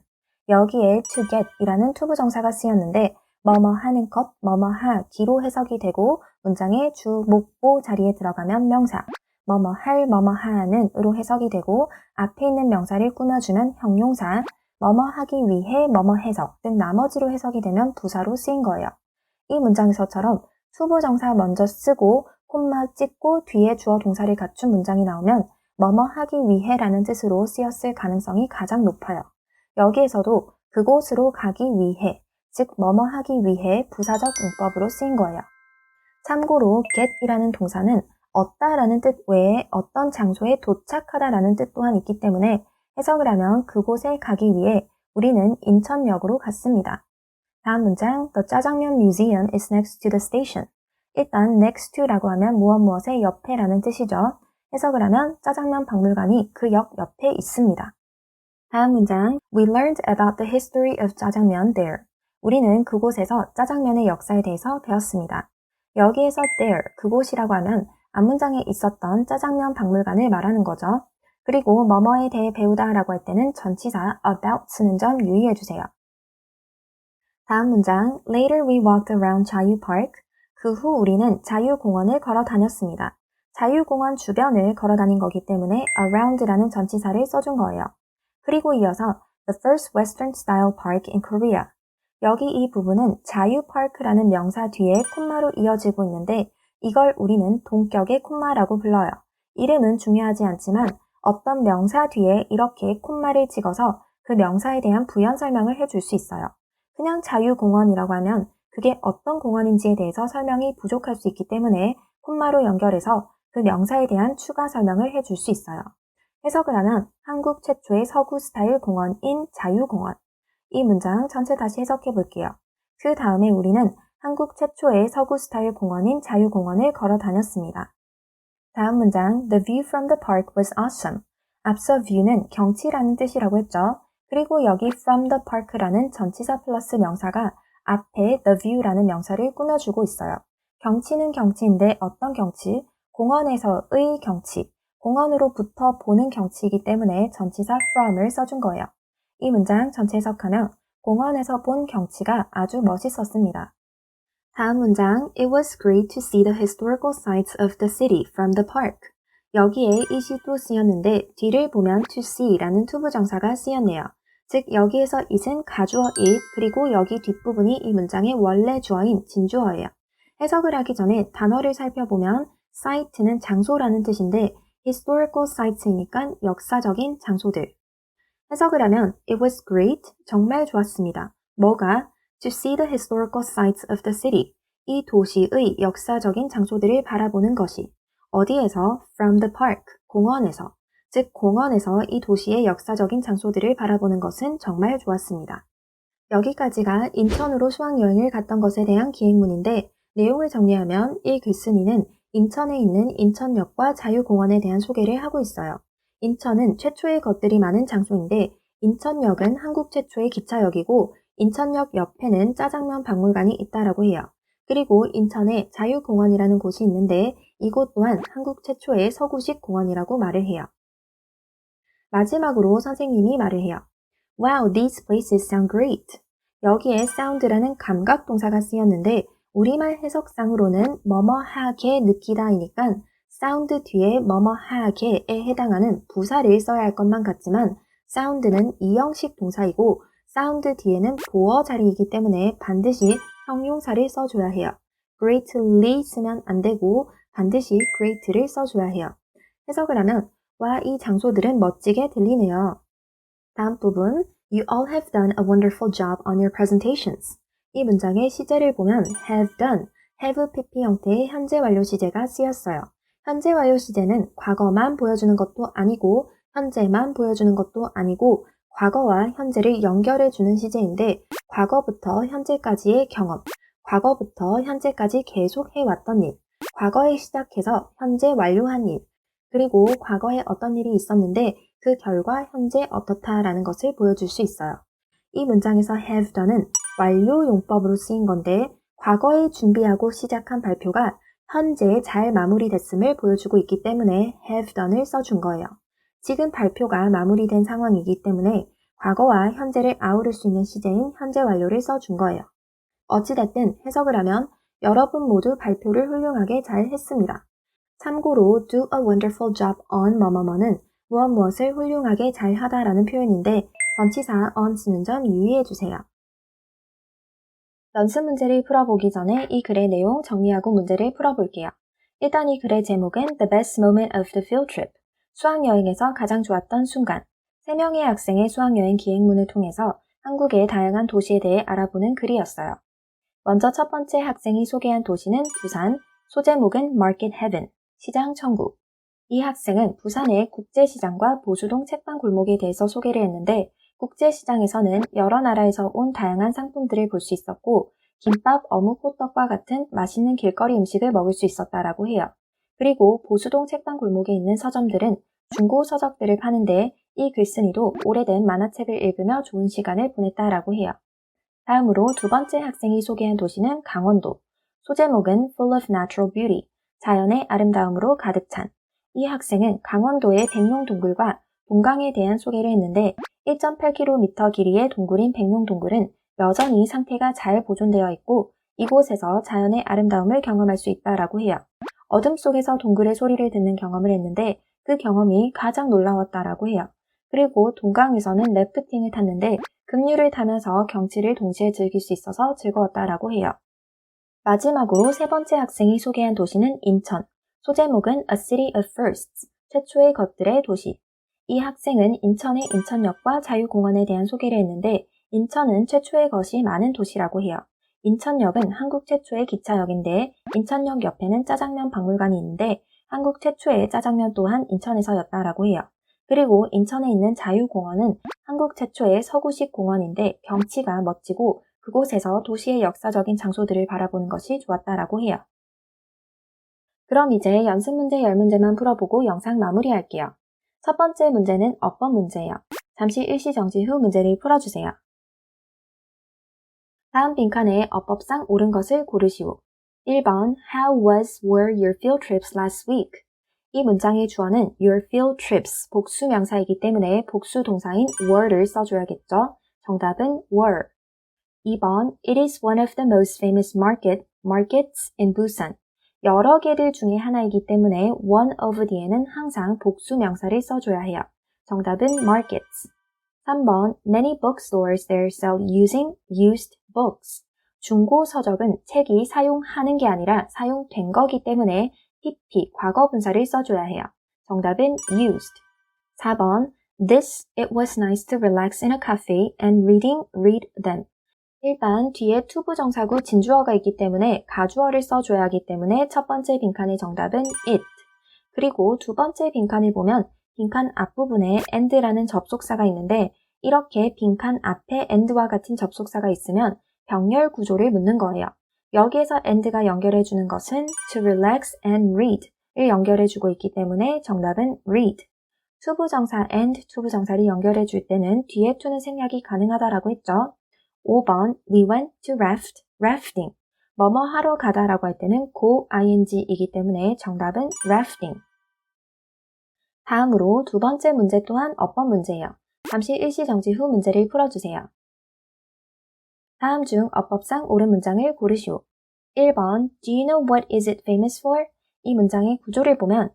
여기에 to get 이라는 투부정사가 쓰였는데 뭐뭐 하는 것, 뭐뭐 하기로 해석이 되고 문장의 주, 목, 보 자리에 들어가면 명사, 뭐뭐 할, 뭐뭐 하는 으로 해석이 되고 앞에 있는 명사를 꾸며주면 형용사, 뭐뭐 하기 위해, 뭐뭐 해서 등 나머지로 해석이 되면 부사로 쓰인 거예요. 이 문장에서처럼 투부정사 먼저 쓰고 콤마 찍고 뒤에 주어 동사를 갖춘 문장이 나오면 뭐뭐 하기 위해라는 뜻으로 쓰였을 가능성이 가장 높아요. 여기에서도 그곳으로 가기 위해, 즉 뭐뭐 하기 위해 부사적 문법으로 쓰인 거예요. 참고로 get이라는 동사는 얻다라는 뜻 외에 어떤 장소에 도착하다라는 뜻 또한 있기 때문에 해석을 하면 그곳에 가기 위해 우리는 인천역으로 갔습니다. 다음 문장 The 짜장면 museum is next to the station. 일단 next to라고 하면 무엇의 옆에라는 뜻이죠. 해석을 하면 짜장면 박물관이 그 역 옆에 있습니다. 다음 문장 We learned about the history of 짜장면 there. 우리는 그곳에서 짜장면의 역사에 대해서 배웠습니다. 여기에서 there, 그곳이라고 하면 앞문장에 있었던 짜장면 박물관을 말하는 거죠. 그리고 뭐뭐에 대해 배우다 라고 할 때는 전치사 about 쓰는 점 유의해주세요. 다음 문장, Later we walked around 자유 park. 그 후 우리는 자유공원을 걸어 다녔습니다. 자유공원 주변을 걸어 다닌 거기 때문에 around라는 전치사를 써준 거예요. 그리고 이어서 The first Western style park in Korea. 여기 이 부분은 자유파크라는 명사 뒤에 콤마로 이어지고 있는데 이걸 우리는 동격의 콤마라고 불러요. 이름은 중요하지 않지만 어떤 명사 뒤에 이렇게 콤마를 찍어서 그 명사에 대한 부연 설명을 해줄 수 있어요. 그냥 자유공원이라고 하면 그게 어떤 공원인지에 대해서 설명이 부족할 수 있기 때문에 콤마로 연결해서 그 명사에 대한 추가 설명을 해줄 수 있어요. 해석을 하면 한국 최초의 서구 스타일 공원인 자유공원. 이 문장 전체 다시 해석해 볼게요. 그 다음에 우리는 한국 최초의 서구 스타일 공원인 자유공원을 걸어 다녔습니다. 다음 문장, The view from the park was awesome. 앞서 view는 경치라는 뜻이라고 했죠. 그리고 여기 from the park라는 전치사 플러스 명사가 앞에 the view라는 명사를 꾸며주고 있어요. 경치는 경치인데 어떤 경치? 공원에서의 경치. 공원으로부터 보는 경치이기 때문에 전치사 from을 써준 거예요. 이 문장 전체 해석하면 공원에서 본 경치가 아주 멋있었습니다. 다음 문장, It was great to see the historical sights of the city from the park. 여기에 it이 또 쓰였는데 뒤를 보면 to see라는 투부정사가 쓰였네요. 즉 여기에서 it은 가주어 it 그리고 여기 뒷부분이 이 문장의 원래 주어인 진주어예요. 해석을 하기 전에 단어를 살펴보면 sight는 장소라는 뜻인데 historical sights이니까 역사적인 장소들. 해석을 하면 It was great, 정말 좋았습니다. 뭐가? To see the historical sights of the city. 이 도시의 역사적인 장소들을 바라보는 것이. 어디에서? From the park, 공원에서. 즉 공원에서 이 도시의 역사적인 장소들을 바라보는 것은 정말 좋았습니다. 여기까지가 인천으로 수학여행을 갔던 것에 대한 기행문인데 내용을 정리하면 이 글쓴이는 인천에 있는 인천역과 자유공원에 대한 소개를 하고 있어요. 인천은 최초의 것들이 많은 장소인데 인천역은 한국 최초의 기차역이고 인천역 옆에는 짜장면 박물관이 있다라고 해요. 그리고 인천에 자유공원이라는 곳이 있는데 이곳 또한 한국 최초의 서구식 공원이라고 말을 해요. 마지막으로 선생님이 말을 해요. Wow, these places sound great. 여기에 sound라는 감각 동사가 쓰였는데 우리말 해석상으로는 뭐뭐하게 느끼다이니까 사운드 뒤에 뭐뭐하게에 해당하는 부사를 써야 할 것만 같지만 사운드는 이형식 동사이고 사운드 뒤에는 보어 자리이기 때문에 반드시 형용사를 써줘야 해요. greatly 쓰면 안 되고 반드시 great를 써줘야 해요. 해석을 하면 와, 이 장소들은 멋지게 들리네요. 다음 부분 You all have done a wonderful job on your presentations. 이 문장의 시제를 보면 have done, have pp 형태의 현재 완료 시제가 쓰였어요. 현재 완료 시제는 과거만 보여주는 것도 아니고 현재만 보여주는 것도 아니고 과거와 현재를 연결해주는 시제인데 과거부터 현재까지의 경험, 과거부터 현재까지 계속 해왔던 일, 과거에 시작해서 현재 완료한 일, 그리고 과거에 어떤 일이 있었는데 그 결과 현재 어떻다라는 것을 보여줄 수 있어요. 이 문장에서 have done은 완료 용법으로 쓰인 건데 과거에 준비하고 시작한 발표가 현재에 잘 마무리됐음을 보여주고 있기 때문에 have done을 써준 거예요. 지금 발표가 마무리된 상황이기 때문에 과거와 현재를 아우를 수 있는 시제인 현재 완료를 써준 거예요. 어찌됐든 해석을 하면 여러분 모두 발표를 훌륭하게 잘 했습니다. 참고로 do a wonderful job on 뭐뭐뭐는 무엇을 훌륭하게 잘 하다라는 표현인데 전치사 on 쓰는 점 유의해주세요. 연습 문제를 풀어보기 전에 이 글의 내용 정리하고 문제를 풀어볼게요. 일단 이 글의 제목은 The Best Moment of the Field Trip. 수학여행에서 가장 좋았던 순간. 3명의 학생의 수학여행 기행문을 통해서 한국의 다양한 도시에 대해 알아보는 글이었어요. 먼저 첫 번째 학생이 소개한 도시는 부산, 소제목은 Market Heaven, 시장 천국. 이 학생은 부산의 국제시장과 보수동 책방 골목에 대해서 소개를 했는데 국제시장에서는 여러 나라에서 온 다양한 상품들을 볼 수 있었고 김밥, 어묵, 호떡과 같은 맛있는 길거리 음식을 먹을 수 있었다라고 해요. 그리고 보수동 책방 골목에 있는 서점들은 중고 서적들을 파는데 이 글쓴이도 오래된 만화책을 읽으며 좋은 시간을 보냈다라고 해요. 다음으로 두 번째 학생이 소개한 도시는 강원도. 소제목은 Full of Natural Beauty, 자연의 아름다움으로 가득 찬. 이 학생은 강원도의 백룡동굴과 동강에 대한 소개를 했는데 1.8km 길이의 동굴인 백룡동굴은 여전히 상태가 잘 보존되어 있고 이곳에서 자연의 아름다움을 경험할 수 있다라고 해요. 어둠 속에서 동굴의 소리를 듣는 경험을 했는데 그 경험이 가장 놀라웠다라고 해요. 그리고 동강에서는 래프팅을 탔는데 급류를 타면서 경치를 동시에 즐길 수 있어서 즐거웠다라고 해요. 마지막으로 세 번째 학생이 소개한 도시는 인천. 소제목은 A City of Firsts, 최초의 것들의 도시. 이 학생은 인천의 인천역과 자유공원에 대한 소개를 했는데 인천은 최초의 것이 많은 도시라고 해요. 인천역은 한국 최초의 기차역인데 인천역 옆에는 짜장면 박물관이 있는데 한국 최초의 짜장면 또한 인천에서였다라고 해요. 그리고 인천에 있는 자유공원은 한국 최초의 서구식 공원인데 경치가 멋지고 그곳에서 도시의 역사적인 장소들을 바라보는 것이 좋았다라고 해요. 그럼 이제 연습 문제 10문제만 풀어보고 영상 마무리할게요. 첫 번째 문제는 어법 문제예요. 잠시 일시정지 후 문제를 풀어주세요. 다음 빈칸에 어법상 옳은 것을 고르시오. 1번 were your field trips last week? 이 문장의 주어는 your field trips, 복수 명사이기 때문에 복수 동사인 were를 써줘야겠죠. 정답은 were. 2번 It is one of the most famous markets in Busan. 여러 개들 중에 하나이기 때문에 one of 뒤에는 항상 복수 명사를 써줘야 해요. 정답은 markets. 3번 Many bookstores there sell used books. 중고 서적은 책이 사용하는 게 아니라 사용된 거기 때문에 PP, 과거 분사를 써줘야 해요. 정답은 used. 4번 It was nice to relax in a cafe and read them. 일단 뒤에 투부정사구 진주어가 있기 때문에 가주어를 써줘야 하기 때문에 첫 번째 빈칸의 정답은 it. 그리고 두 번째 빈칸을 보면 빈칸 앞부분에 and라는 접속사가 있는데 이렇게 빈칸 앞에 and와 같은 접속사가 있으면 병렬 구조를 묻는 거예요. 여기에서 and가 연결해주는 것은 to relax and read를 연결해주고 있기 때문에 정답은 read. 투부정사 and 투부정사를 연결해줄 때는 뒤에 to는 생략이 가능하다라고 했죠. 5번 We went to rafting. 뭐뭐 하러 가다라고 할 때는 go ing이기 때문에 정답은 rafting. 다음으로 두 번째 문제 또한 어법 문제예요. 잠시 일시정지 후 문제를 풀어주세요. 다음 중 어법상 옳은 문장을 고르시오. 1번 Do you know what is it famous for? 이 문장의 구조를 보면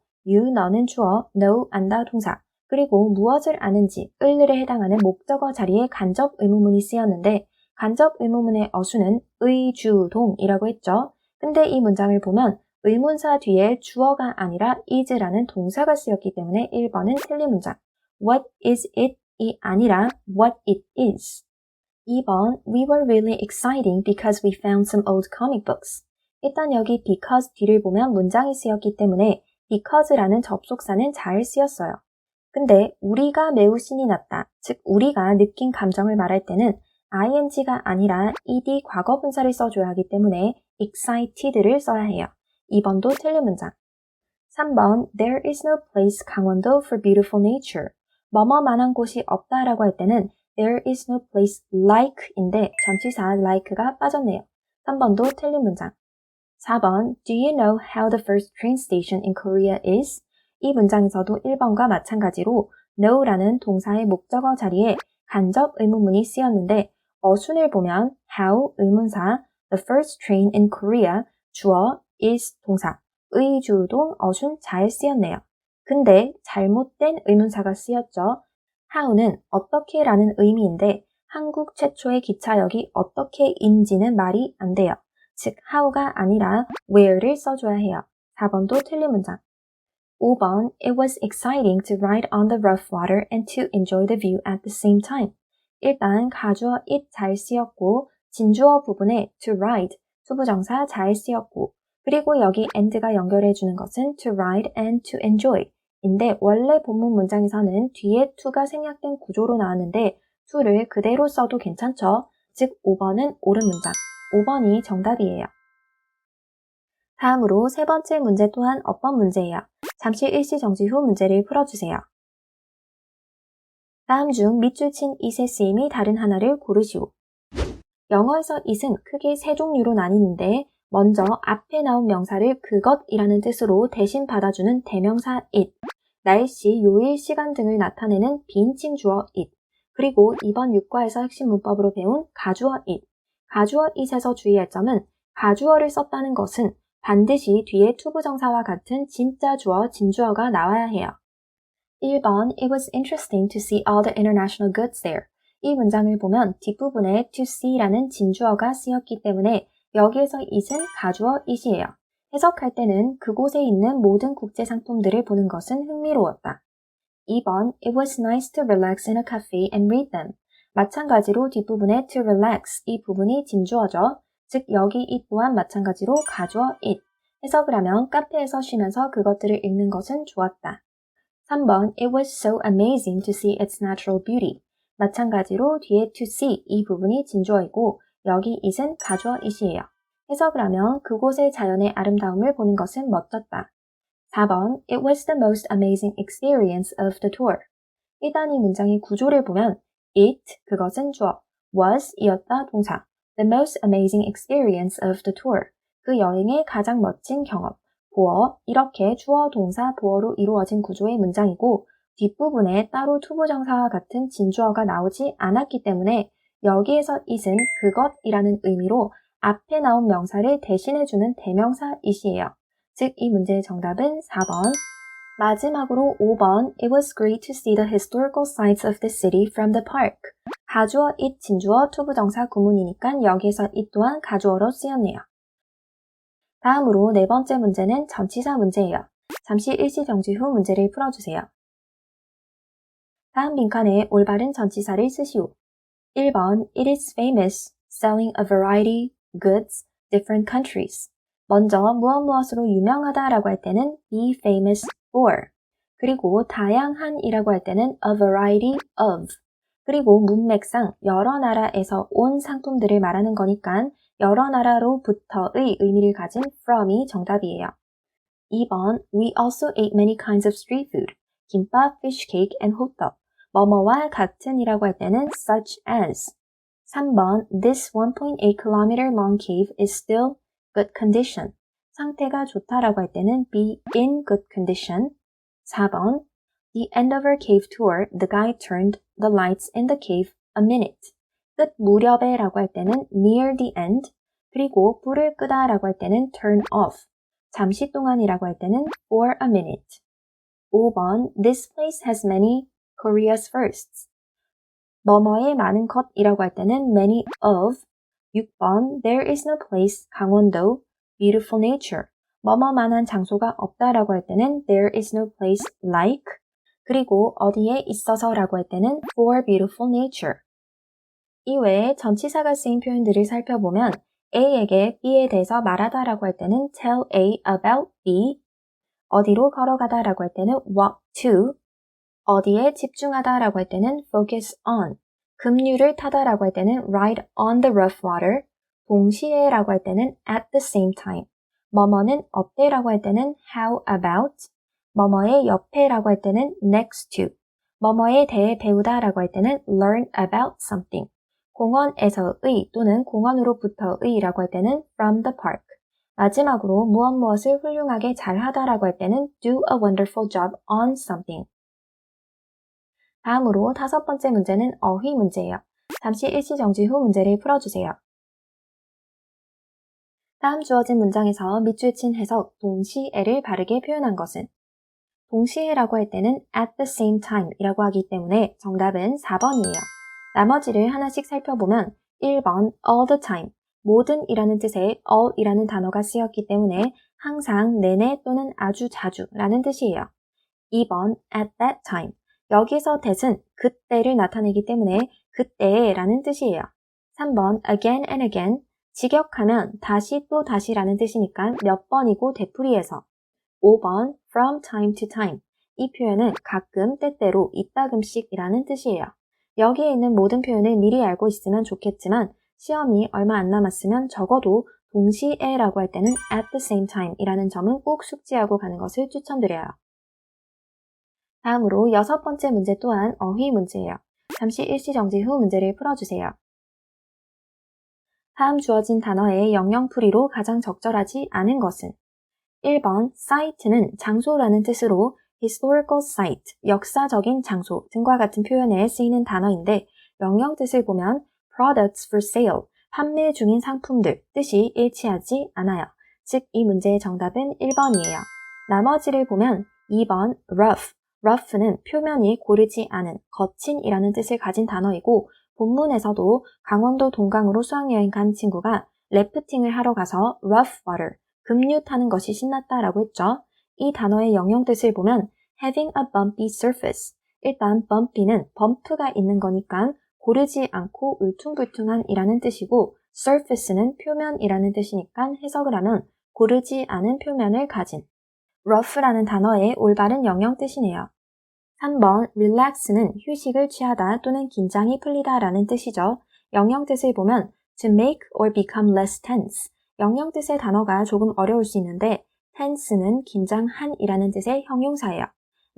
너는 주어, know, 안다 동사, 그리고 무엇을 아는지, 을에 해당하는 목적어 자리에 간접 의문문이 쓰였는데 간접 의문문의 어수는 의주동이라고 했죠. 근데 이 문장을 보면 의문사 뒤에 주어가 아니라 is라는 동사가 쓰였기 때문에 1번은 틀린 문장. What is it이 아니라 what it is. 2번 We were really exciting because we found some old comic books. 일단 여기 because 뒤를 보면 문장이 쓰였기 때문에 because라는 접속사는 잘 쓰였어요. 근데 우리가 매우 신이 났다, 즉 우리가 느낀 감정을 말할 때는 ing가 아니라 ed 과거분사를 써줘야 하기 때문에 excited를 써야 해요. 2번도 틀린 문장. 3번 There is no place 강원도 for beautiful nature. 뭐뭐만한 곳이 없다라고 할 때는 There is no place like인데 전치사 like가 빠졌네요. 3번도 틀린 문장. 4번 Do you know how the first train station in Korea is? 이 문장에서도 1번과 마찬가지로 know라는 동사의 목적어 자리에 간접 의문문이 쓰였는데 어순을 보면 how 의문사, the first train in Korea 주어, is 동사, 의주동 어순 잘 쓰였네요. 근데 잘못된 의문사가 쓰였죠. how는 어떻게라는 의미인데 한국 최초의 기차역이 어떻게인지는 말이 안 돼요. 즉 how가 아니라 where를 써줘야 해요. 4번도 틀린 문장. 5번 It was exciting to ride on the rough water and to enjoy the view at the same time. 일단 가주어 it 잘 쓰였고 진주어 부분에 to ride, 투부정사 잘 쓰였고 그리고 여기 and가 연결해주는 것은 to ride and to enjoy 인데 원래 본문 문장에서는 뒤에 to가 생략된 구조로 나왔는데 to를 그대로 써도 괜찮죠? 즉 5번은 옳은 문장, 5번이 정답이에요. 다음으로 세 번째 문제 또한 어법 문제예요. 잠시 일시정지 후 문제를 풀어주세요. 다음 중 밑줄 친 it의 쓰임이 다른 하나를 고르시오. 영어에서 it은 크게 세 종류로 나뉘는데 먼저 앞에 나온 명사를 그것이라는 뜻으로 대신 받아주는 대명사 it, 날씨, 요일, 시간 등을 나타내는 비인칭 주어 it, 그리고 이번 육과에서 핵심 문법으로 배운 가주어 it. 가주어 it에서 주의할 점은 가주어를 썼다는 것은 반드시 뒤에 투부정사와 같은 진짜 주어, 진주어가 나와야 해요. 1번 It was interesting to see all the international goods there. 이 문장을 보면 뒷부분에 to see라는 진주어가 쓰였기 때문에 여기에서 it은 가주어 it이에요. 해석할 때는 그곳에 있는 모든 국제 상품들을 보는 것은 흥미로웠다. 2번 It was nice to relax in a cafe and read them. 마찬가지로 뒷부분에 to relax 이 부분이 진주어죠. 즉 여기 it 또한 마찬가지로 가주어 it. 해석을 하면 카페에서 쉬면서 그것들을 읽는 것은 좋았다. 3번 It was so amazing to see its natural beauty. 마찬가지로 뒤에 to see 이 부분이 진주어이고 여기 it은 가주어 it이에요. 해석을 하면 그곳의 자연의 아름다움을 보는 것은 멋졌다. 4번 It was the most amazing experience of the tour. 일단 이 문장의 구조를 보면 it, 그것은 주어, was, 이었다 동사, the most amazing experience of the tour, 그 여행의 가장 멋진 경험, 보어, 이렇게 주어, 동사, 보어로 이루어진 구조의 문장이고 뒷부분에 따로 투부정사와 같은 진주어가 나오지 않았기 때문에 여기에서 it은 그것이라는 의미로 앞에 나온 명사를 대신해주는 대명사 it이에요. 즉, 이 문제의 정답은 4번. 마지막으로 5번 It was great to see the historical sites of the city from the park. 가주어 it, 진주어, 투부정사 구문이니까 여기에서 it 또한 가주어로 쓰였네요. 다음으로 네 번째 문제는 전치사 문제예요. 잠시 일시정지 후 문제를 풀어주세요. 다음 빈칸에 올바른 전치사를 쓰시오. 1번 It is famous, selling a variety, goods, different countries. 먼저 무엇으로 유명하다라고 할 때는 be famous for, 그리고 다양한이라고 할 때는 a variety of, 그리고 문맥상 여러 나라에서 온 상품들을 말하는 거니까 여러 나라로부터의 의미를 가진 from이 정답이에요. 2번 We also ate many kinds of street food, 김밥, fish cake, and hotdog. 뭐뭐와 같은이라고 할 때는 such as. 3번 This 1.8 km long cave is still good condition. 상태가 좋다라고 할 때는 be in good condition. 4번 The end of our cave tour, the guide turned the lights in the cave a minute. 끝 무렵에 라고 할 때는 near the end. 그리고 불을 끄다 라고 할 때는 turn off. 잠시 동안이라고 할 때는 for a minute. 5번 This place has many Korea's firsts. 뭐뭐의 많은 것이라고 할 때는 many of. 6번 There is no place, 강원도, beautiful nature. 뭐뭐만한 장소가 없다라고 할 때는 there is no place like. 그리고 어디에 있어서라고 할 때는 for beautiful nature. 이외에 전치사가 쓰인 표현들을 살펴보면 A에게 B에 대해서 말하다라고 할 때는 tell A about B. 어디로 걸어가다라고 할 때는 walk to. 어디에 집중하다라고 할 때는 focus on. 급류를 타다라고 할 때는 ride on the rough water. 동시에라고 할 때는 at the same time. 뭐뭐는 어때라고 할 때는 how about. 뭐뭐의 옆에라고 할 때는 next to. 뭐뭐에 대해 배우다라고 할 때는 learn about something. 공원에서의 또는 공원으로부터의라고 할 때는 from the park. 마지막으로 무엇을 훌륭하게 잘하다라고 할 때는 do a wonderful job on something. 다음으로 다섯 번째 문제는 어휘 문제예요. 잠시 일시정지 후 문제를 풀어주세요. 다음 주어진 문장에서 밑줄 친 해석 동시에를 바르게 표현한 것은 동시에라고 할 때는 at the same time 이라고 하기 때문에 정답은 4번이에요. 나머지를 하나씩 살펴보면 1번 all the time, 모든 이라는 뜻의 all 이라는 단어가 쓰였기 때문에 항상, 내내 또는 아주 자주 라는 뜻이에요. 2번 at that time, 여기서 that은 그때를 나타내기 때문에 그때라는 뜻이에요. 3번 again and again, 직역하면 다시 또 다시라는 뜻이니까 몇 번이고 되풀이해서. 5번 from time to time, 이 표현은 가끔, 때때로, 이따금씩이라는 뜻이에요. 여기에 있는 모든 표현을 미리 알고 있으면 좋겠지만 시험이 얼마 안 남았으면 적어도 동시에라고 할 때는 at the same time 이라는 점은 꼭 숙지하고 가는 것을 추천드려요. 다음으로 여섯 번째 문제 또한 어휘 문제예요. 잠시 일시정지 후 문제를 풀어주세요. 다음 주어진 단어의 영영풀이로 가장 적절하지 않은 것은 1번 site는 장소라는 뜻으로 historical site, 역사적인 장소 등과 같은 표현에 쓰이는 단어인데 영영 뜻을 보면 products for sale, 판매 중인 상품들 뜻이 일치하지 않아요. 즉 이 문제의 정답은 1번이에요. 나머지를 보면 2번 rough, rough는 표면이 고르지 않은, 거친이라는 뜻을 가진 단어이고 본문에서도 강원도 동강으로 수학여행 간 친구가 래프팅을 하러 가서 rough water, 급류 타는 것이 신났다라고 했죠. 이 단어의 영영 뜻을 보면 having a bumpy surface, 일단 bumpy는 범프가 있는 거니까 고르지 않고 울퉁불퉁한 이라는 뜻이고 surface는 표면이라는 뜻이니까 해석을 하면 고르지 않은 표면을 가진 rough라는 단어의 올바른 영영 뜻이네요. 3번 relax는 휴식을 취하다 또는 긴장이 풀리다 라는 뜻이죠. 영영 뜻을 보면 to make or become less tense, 영영 뜻의 단어가 조금 어려울 수 있는데 tense는 긴장한이라는 뜻의 형용사예요.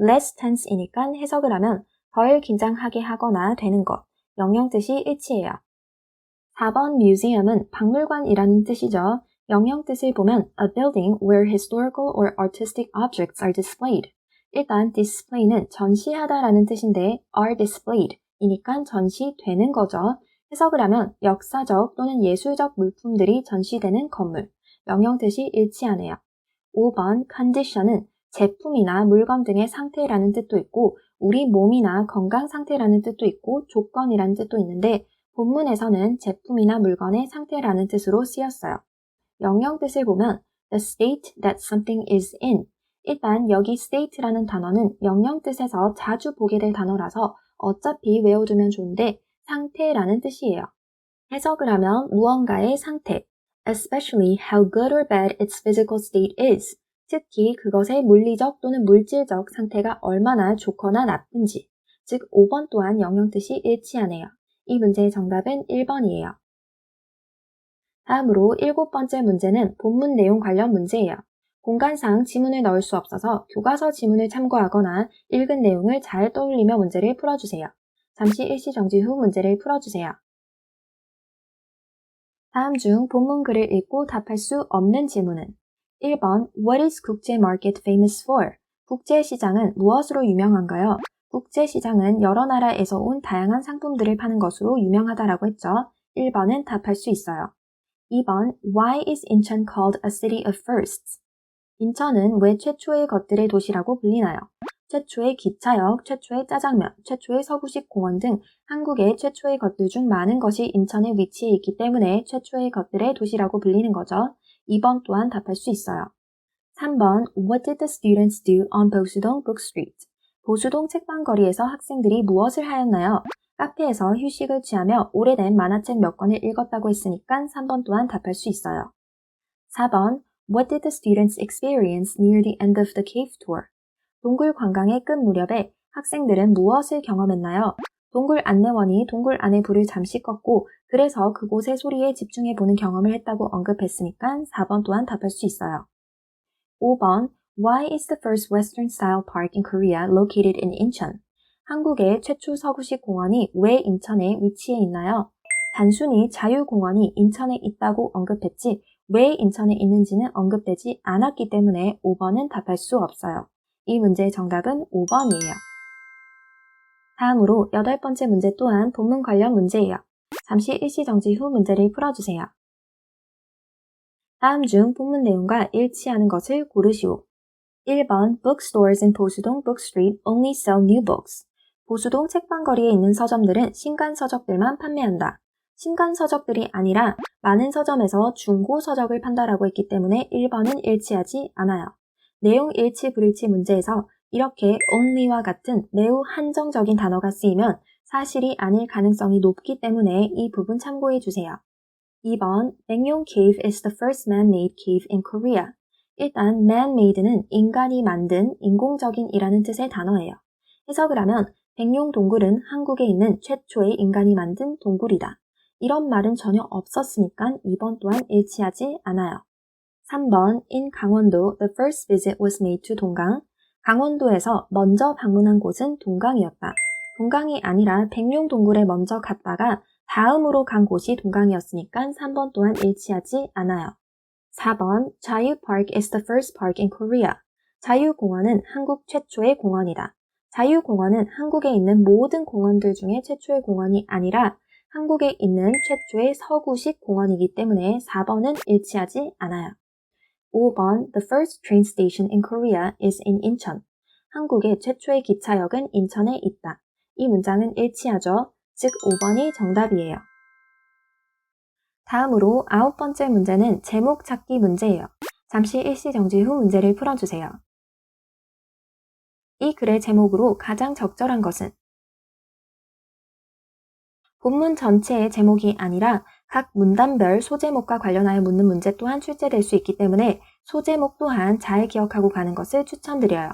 less tense이니까 해석을 하면 덜 긴장하게 하거나 되는 것, 영영 뜻이 일치해요. 4번 museum은 박물관이라는 뜻이죠. 영영 뜻을 보면 a building where historical or artistic objects are displayed. 일단 display는 전시하다라는 뜻인데 are displayed 이니까 전시되는 거죠. 해석을 하면 역사적 또는 예술적 물품들이 전시되는 건물, 영영 뜻이 일치하네요. 5번 condition은 제품이나 물건 등의 상태라는 뜻도 있고 우리 몸이나 건강 상태라는 뜻도 있고 조건이라는 뜻도 있는데 본문에서는 제품이나 물건의 상태라는 뜻으로 쓰였어요. 영영 뜻을 보면 the state that something is in, 일단 여기 state라는 단어는 영영 뜻에서 자주 보게 될 단어라서 어차피 외워두면 좋은데 상태라는 뜻이에요. 해석을 하면 무언가의 상태, especially how good or bad its physical state is, 특히 그것의 물리적 또는 물질적 상태가 얼마나 좋거나 나쁜지, 즉 5번 또한 영영 뜻이 일치하네요. 이 문제의 정답은 1번이에요. 다음으로 7번째 문제는 본문 내용 관련 문제예요. 공간상 지문을 넣을 수 없어서 교과서 지문을 참고하거나 읽은 내용을 잘 떠올리며 문제를 풀어주세요. 잠시 일시 정지 후 문제를 풀어주세요. 다음 중 본문 글을 읽고 답할 수 없는 질문은 1번 What is 국제마켓 famous for? 국제시장은 무엇으로 유명한가요? 국제시장은 여러 나라에서 온 다양한 상품들을 파는 것으로 유명하다라고 했죠. 1번은 답할 수 있어요. 2번 Why is Incheon called a city of firsts? 인천은 왜 최초의 것들의 도시라고 불리나요? 최초의 기차역, 최초의 짜장면, 최초의 서구식 공원 등 한국의 최초의 것들 중 많은 것이 인천에 위치해 있기 때문에 최초의 것들의 도시라고 불리는 거죠. 2번 또한 답할 수 있어요. 3번 What did the students do on 보수동 Book Street? 보수동 책방거리에서 학생들이 무엇을 하였나요? 카페에서 휴식을 취하며 오래된 만화책 몇 권을 읽었다고 했으니까 3번 또한 답할 수 있어요. 4번 What did the students experience near the end of the cave tour? 동굴 관광의 끝 무렵에 학생들은 무엇을 경험했나요? 동굴 안내원이 동굴 안에 불을 잠시 껐고 그래서 그곳의 소리에 집중해보는 경험을 했다고 언급했으니까 4번 또한 답할 수 있어요. 5번 Why is the first Western-style park in Korea located in Incheon? 한국의 최초 서구식 공원이 왜 인천에 위치해 있나요? 단순히 자유공원이 인천에 있다고 언급했지 왜 인천에 있는지는 언급되지 않았기 때문에 5번은 답할 수 없어요. 이 문제의 정답은 5번이에요. 다음으로 8번째 문제 또한 본문 관련 문제예요. 잠시 일시정지 후 문제를 풀어주세요. 다음 중 본문 내용과 일치하는 것을 고르시오. 1번 Bookstores in 보수동 Book Street only sell new books. 보수동 책방거리에 있는 서점들은 신간 서적들만 판매한다. 신간 서적들이 아니라 많은 서점에서 중고 서적을 판다라고 했기 때문에 1번은 일치하지 않아요. 내용 일치 불일치 문제에서 이렇게 only와 같은 매우 한정적인 단어가 쓰이면 사실이 아닐 가능성이 높기 때문에 이 부분 참고해 주세요. 2번 백룡 cave is the first man-made cave in Korea. 일단 man-made는 인간이 만든 인공적인 이라는 뜻의 단어예요. 해석을 하면 백룡 동굴은 한국에 있는 최초의 인간이 만든 동굴이다. 이런 말은 전혀 없었으니까 2번 또한 일치하지 않아요. 3번 In 강원도, the first visit was made to 동강. 강원도에서 먼저 방문한 곳은 동강이었다. 동강이 아니라 백룡 동굴에 먼저 갔다가 다음으로 간 곳이 동강이었으니까 3번 또한 일치하지 않아요. 4번 자유park is the first park in Korea. 자유공원은 한국 최초의 공원이다. 자유공원은 한국에 있는 모든 공원들 중에 최초의 공원이 아니라 한국에 있는 최초의 서구식 공원이기 때문에 4번은 일치하지 않아요. 5번 The first train station in Korea is in 인천. 한국의 최초의 기차역은 인천에 있다. 이 문장은 일치하죠. 즉 5번이 정답이에요. 다음으로 9번째 문제는 제목 찾기 문제예요. 잠시 일시정지 후 문제를 풀어주세요. 이 글의 제목으로 가장 적절한 것은 본문 전체의 제목이 아니라 각 문단별 소제목과 관련하여 묻는 문제 또한 출제될 수 있기 때문에 소제목 또한 잘 기억하고 가는 것을 추천드려요.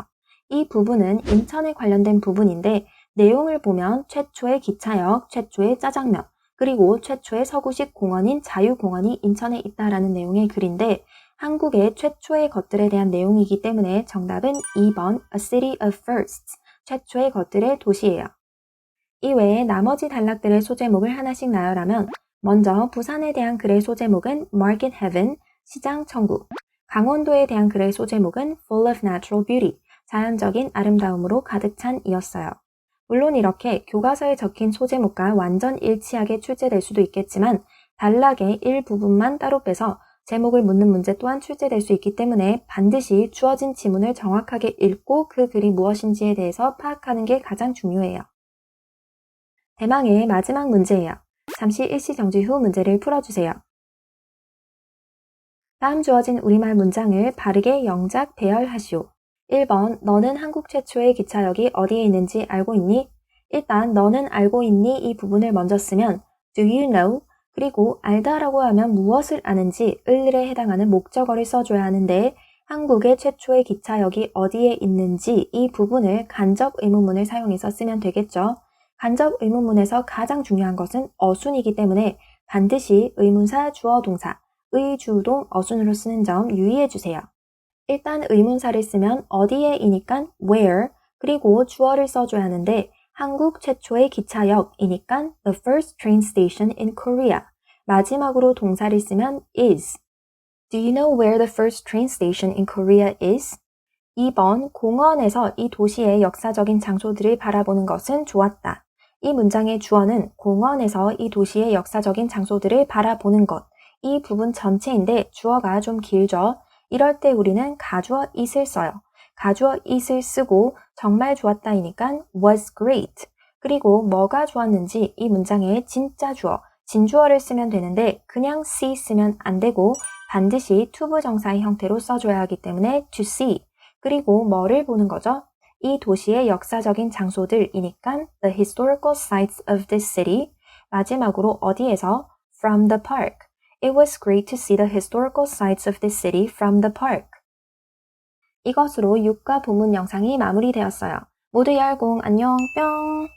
이 부분은 인천에 관련된 부분인데 내용을 보면 최초의 기차역, 최초의 짜장면, 그리고 최초의 서구식 공원인 자유공원이 인천에 있다라는 내용의 글인데 한국의 최초의 것들에 대한 내용이기 때문에 정답은 2번 A City of Firsts, 최초의 것들의 도시예요. 이외에 나머지 단락들의 소제목을 하나씩 나열하면 먼저 부산에 대한 글의 소제목은 Market Heaven, 시장 천국. 강원도에 대한 글의 소제목은 Full of Natural Beauty, 자연적인 아름다움으로 가득 찬 이었어요. 물론 이렇게 교과서에 적힌 소제목과 완전 일치하게 출제될 수도 있겠지만 단락의 일부분만 따로 빼서 제목을 묻는 문제 또한 출제될 수 있기 때문에 반드시 주어진 지문을 정확하게 읽고 그 글이 무엇인지에 대해서 파악하는 게 가장 중요해요. 대망의 마지막 문제예요. 잠시 일시정지 후 문제를 풀어주세요. 다음 주어진 우리말 문장을 바르게 영작 배열하시오. 1번 너는 한국 최초의 기차역이 어디에 있는지 알고 있니? 일단 너는 알고 있니? 이 부분을 먼저 쓰면 Do you know? 그리고 알다라고 하면 무엇을 아는지 을에 해당하는 목적어를 써줘야 하는데 한국의 최초의 기차역이 어디에 있는지 이 부분을 간접 의문문을 사용해서 쓰면 되겠죠. 간접 의문문에서 가장 중요한 것은 어순이기 때문에 반드시 의문사, 주어, 동사, 의, 주, 동, 어순으로 쓰는 점 유의해 주세요. 일단 의문사를 쓰면 어디에 이니까 where, 그리고 주어를 써줘야 하는데 한국 최초의 기차역이니까 the first train station in Korea. 마지막으로 동사를 쓰면 is. Do you know where the first train station in Korea is? 2번 공원에서 이 도시의 역사적인 장소들을 바라보는 것은 좋았다. 이 문장의 주어는 공원에서 이 도시의 역사적인 장소들을 바라보는 것. 이 부분 전체인데 주어가 좀 길죠. 이럴 때 우리는 가주어 it을 써요. 가주어 it을 쓰고 정말 좋았다이니까 was great. 그리고 뭐가 좋았는지 이 문장에 진짜 주어, 진주어를 쓰면 되는데 그냥 see 쓰면 안 되고 반드시 투부정사의 형태로 써줘야 하기 때문에 to see. 그리고 뭐를 보는 거죠? 이 도시의 역사적인 장소들이니까 the historical sites of this city. 마지막으로 어디에서? From the park. It was great to see the historical sites of this city from the park. 이것으로 6과 본문 영상이 마무리되었어요. 모두 열공 안녕 뿅!